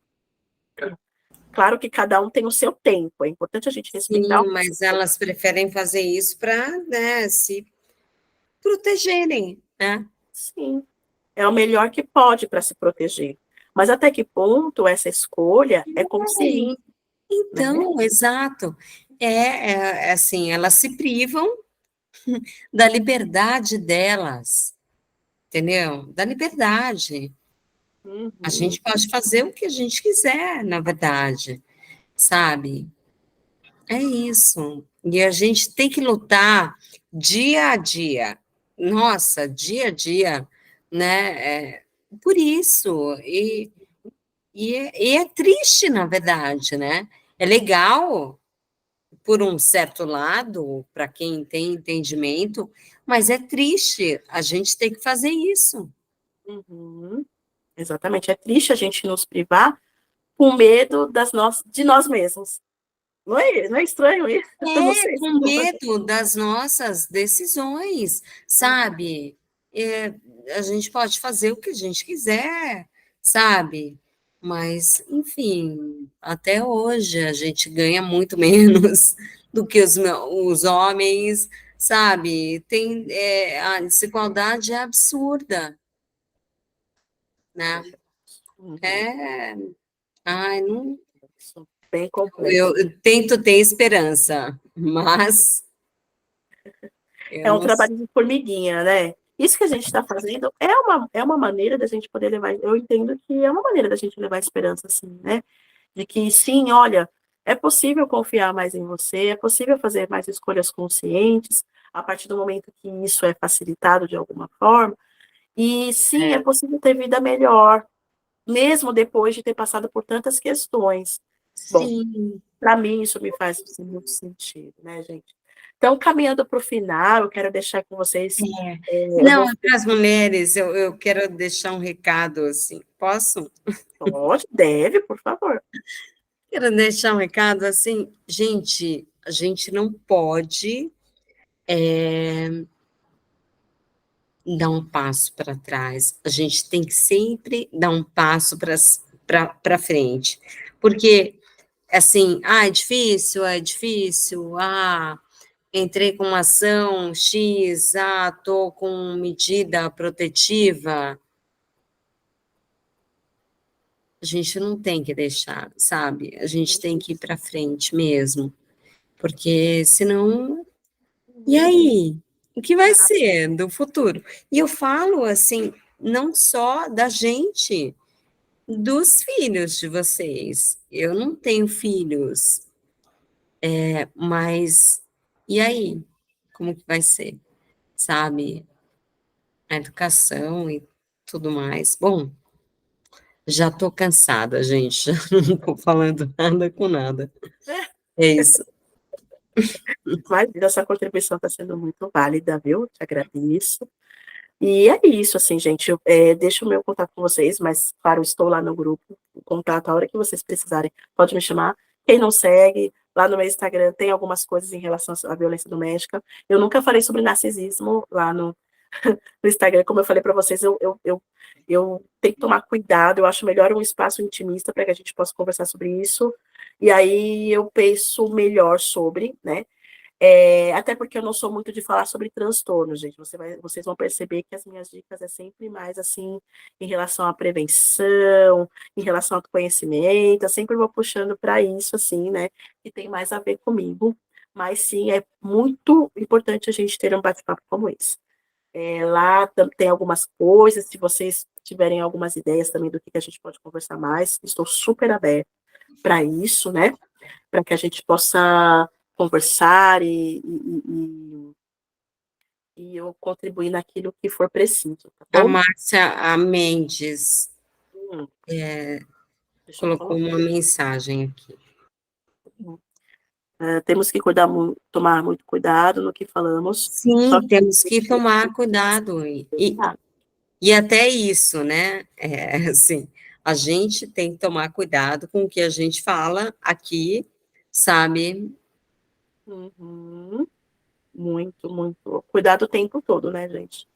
Claro que cada um tem o seu tempo, é importante a gente respeitar sim, o mas elas preferem fazer isso para, né, se protegerem, né? sim, é o melhor que pode para se proteger. Mas até que ponto essa escolha é consciente, Sim. né? Então, exato. É assim, elas se privam da liberdade delas, entendeu? Da liberdade. A Uhum, gente pode fazer o que a gente quiser, na verdade, sabe? É isso. E a gente tem que lutar dia a dia. Nossa, dia a dia, né? Por isso. E é triste, na verdade, né? É legal, por um certo lado, para quem tem entendimento, mas é triste a gente ter que fazer isso. uhum, exatamente. É triste a gente nos privar com medo de nós mesmos. Não é estranho isso? Eu não É, sei se com você. medo das nossas decisões, sabe? É, a gente pode fazer o que a gente quiser, sabe? Mas, enfim, até hoje a gente ganha muito menos do que os homens, sabe? A desigualdade é absurda, né? Uhum, É, ai, não, isso, bem complexo. eu tento ter esperança, mas eu É um não sei. trabalho de formiguinha, né? Isso que a gente está fazendo é uma maneira da gente poder levar. Eu entendo que é uma maneira da gente levar esperança, assim, né? De que sim, olha, é possível confiar mais em você, é possível fazer mais escolhas conscientes, a partir do momento que isso é facilitado de alguma forma. E sim, é possível ter vida melhor, mesmo depois de ter passado por tantas questões. Bom, Sim. para mim isso me faz assim, muito sentido, né, gente? Então, caminhando para o final, eu quero deixar com vocês, eu Não, vou, para as mulheres, eu quero deixar um recado, assim, posso? pode, deve, por favor. Quero deixar um recado, assim, gente, a gente não pode dar um passo para trás, a gente tem que sempre dar um passo para frente, porque, assim, é difícil, entrei com uma ação X, estou com medida protetiva, a gente não tem que deixar, sabe? A gente tem que ir para frente mesmo, porque senão, e Uhum. aí? O que vai ser do futuro? E eu falo assim, não só da gente, dos filhos de vocês. Eu não tenho filhos, mas e aí? Como que vai ser? Sabe? A educação e tudo mais. Bom, já estou cansada, gente. Já não estou falando nada com nada. É isso. Mas essa contribuição está sendo muito válida, viu? Te agradeço. E é isso, assim, gente. Deixo o meu contato com vocês, mas, claro, estou lá no grupo. O contato, a hora que vocês precisarem, pode me chamar. Quem não segue, lá no meu Instagram tem algumas coisas em relação à violência doméstica. Eu nunca falei sobre narcisismo lá no Instagram, como eu falei para vocês, eu tenho que tomar cuidado. Eu acho melhor um espaço intimista para que a gente possa conversar sobre isso. E aí eu penso melhor sobre, né? Até porque eu não sou muito de falar sobre transtorno, gente. Vocês vão perceber que as minhas dicas é sempre mais assim em relação à prevenção, em relação ao conhecimento. Eu sempre vou puxando para isso, assim, né? Que tem mais a ver comigo. Mas sim, é muito importante a gente ter um bate-papo como esse. Lá tem algumas coisas, se vocês tiverem algumas ideias também do que a gente pode conversar mais, estou super aberta para isso, né? Para que a gente possa conversar e eu contribuir naquilo que for preciso, tá A bom? Márcia a Mendes Hum, deixa eu colocou colocar. uma mensagem aqui. Temos que tomar muito cuidado no que falamos, só Sim, que temos que tomar cuidado. E até isso, né? Assim, a gente tem que tomar cuidado com o que a gente fala aqui, sabe? Uhum. muito, muito. Cuidado o tempo todo, né, gente?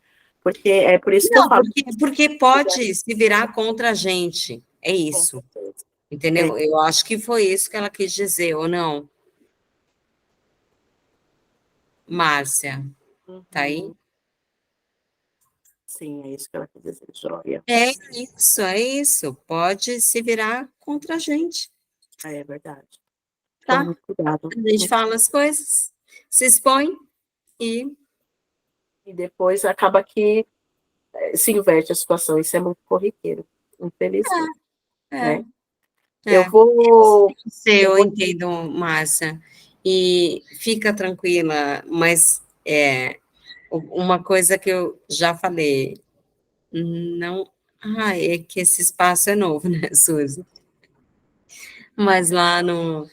Porque é por isso que eu Não, falo. porque pode se virar contra a gente. É Com isso. certeza. É. Entendeu? Eu acho que foi isso que ela quis dizer, ou não? Márcia, tá aí? Uhum. Sim, é isso que ela quer dizer, joia. É isso. Pode se virar contra a gente, É verdade. Tome tá? muito cuidado. A gente fala as coisas, se expõe e E depois acaba que se inverte a situação. Isso é muito corriqueiro, infelizmente, é, né? Eu é. vou. Eu Eu vou. entendo, Márcia. E fica tranquila, mas uma coisa que eu já falei, não. Ah, é que esse espaço é novo, né, Suzy? Mas lá no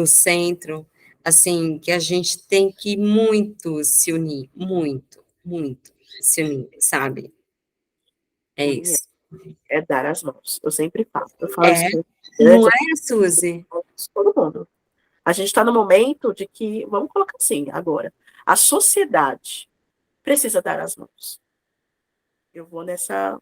centro, assim, que a gente tem que muito se unir, muito, muito se unir, sabe? É Unir isso. é dar as mãos. Eu sempre falo. Eu falo isso É, com não estudantes, é, Suzy? todo mundo. A gente está no momento de que, vamos colocar assim, agora, a sociedade precisa dar as mãos. Eu vou nessa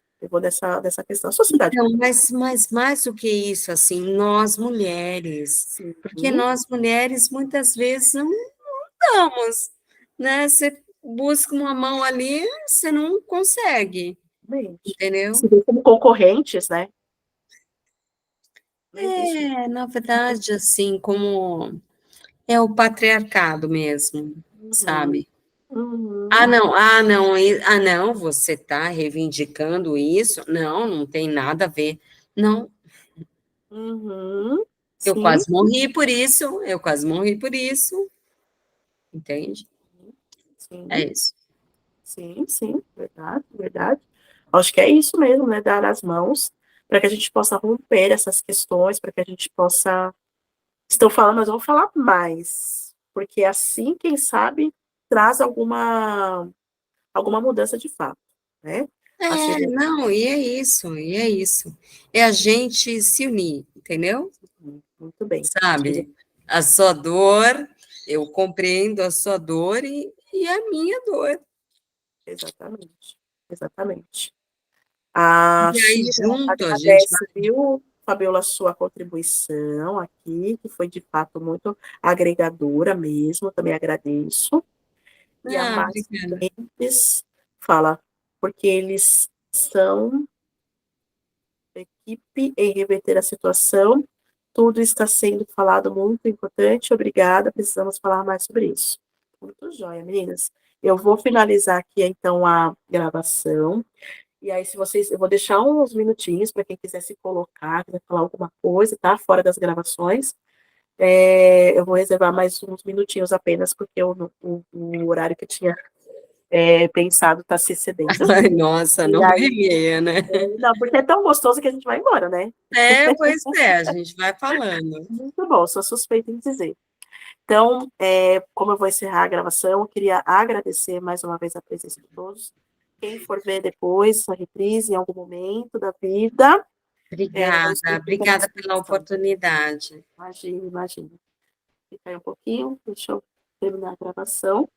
questão. A sociedade, Então, mas mais do que isso, assim, nós mulheres, sim, porque nós mulheres muitas vezes não damos, né? Você busca uma mão ali, você não consegue, realmente. Se entendeu? vê como concorrentes, né? Não existe. É, na verdade, assim, como é o patriarcado mesmo, Uhum, sabe? uhum, Não, você está reivindicando isso? Não, não tem nada a ver. Não, uhum. eu Sim, quase morri por isso, eu quase morri por isso, entende? É sim, isso. sim, sim, verdade, verdade. Acho que é isso mesmo, né? Dar as mãos para que a gente possa romper essas questões, para que a gente possa. Estão falando, mas vamos falar mais, porque assim, quem sabe, traz alguma mudança de fato, né? Assim, Não, e é isso, e é isso. É a gente se unir, entendeu? muito bem. Sabe? A sua dor, eu compreendo a sua dor e a minha dor. Exatamente, exatamente. A E aí, Sheila junto, a gente agradece, viu, Fabiola, a sua contribuição aqui, que foi de fato muito agregadora mesmo, também agradeço. E vai. a Ah, Márcia obrigada. Mendes fala, porque eles são equipe em reverter a situação, tudo está sendo falado muito importante, obrigada, precisamos falar mais sobre isso. Muito jóia, meninas. Eu vou finalizar aqui, então, a gravação. E aí, se vocês, eu vou deixar uns minutinhos para quem quiser se colocar, quiser falar alguma coisa, tá? Fora das gravações. Eu vou reservar mais uns minutinhos apenas, porque o horário que eu tinha pensado está se excedendo. Ai, nossa, E não aí, briguei, né? não, porque é tão gostoso que a gente vai embora, né? É, pois é, a gente vai falando. Muito bom, sou suspeita em dizer. Então, como eu vou encerrar a gravação, eu queria agradecer mais uma vez a presença de todos. Quem for ver depois, a reprise em algum momento da vida, não Obrigada, esqueça da obrigada pela disposição. oportunidade. Imagina, imagina. Fica aí um pouquinho, deixa eu terminar a gravação.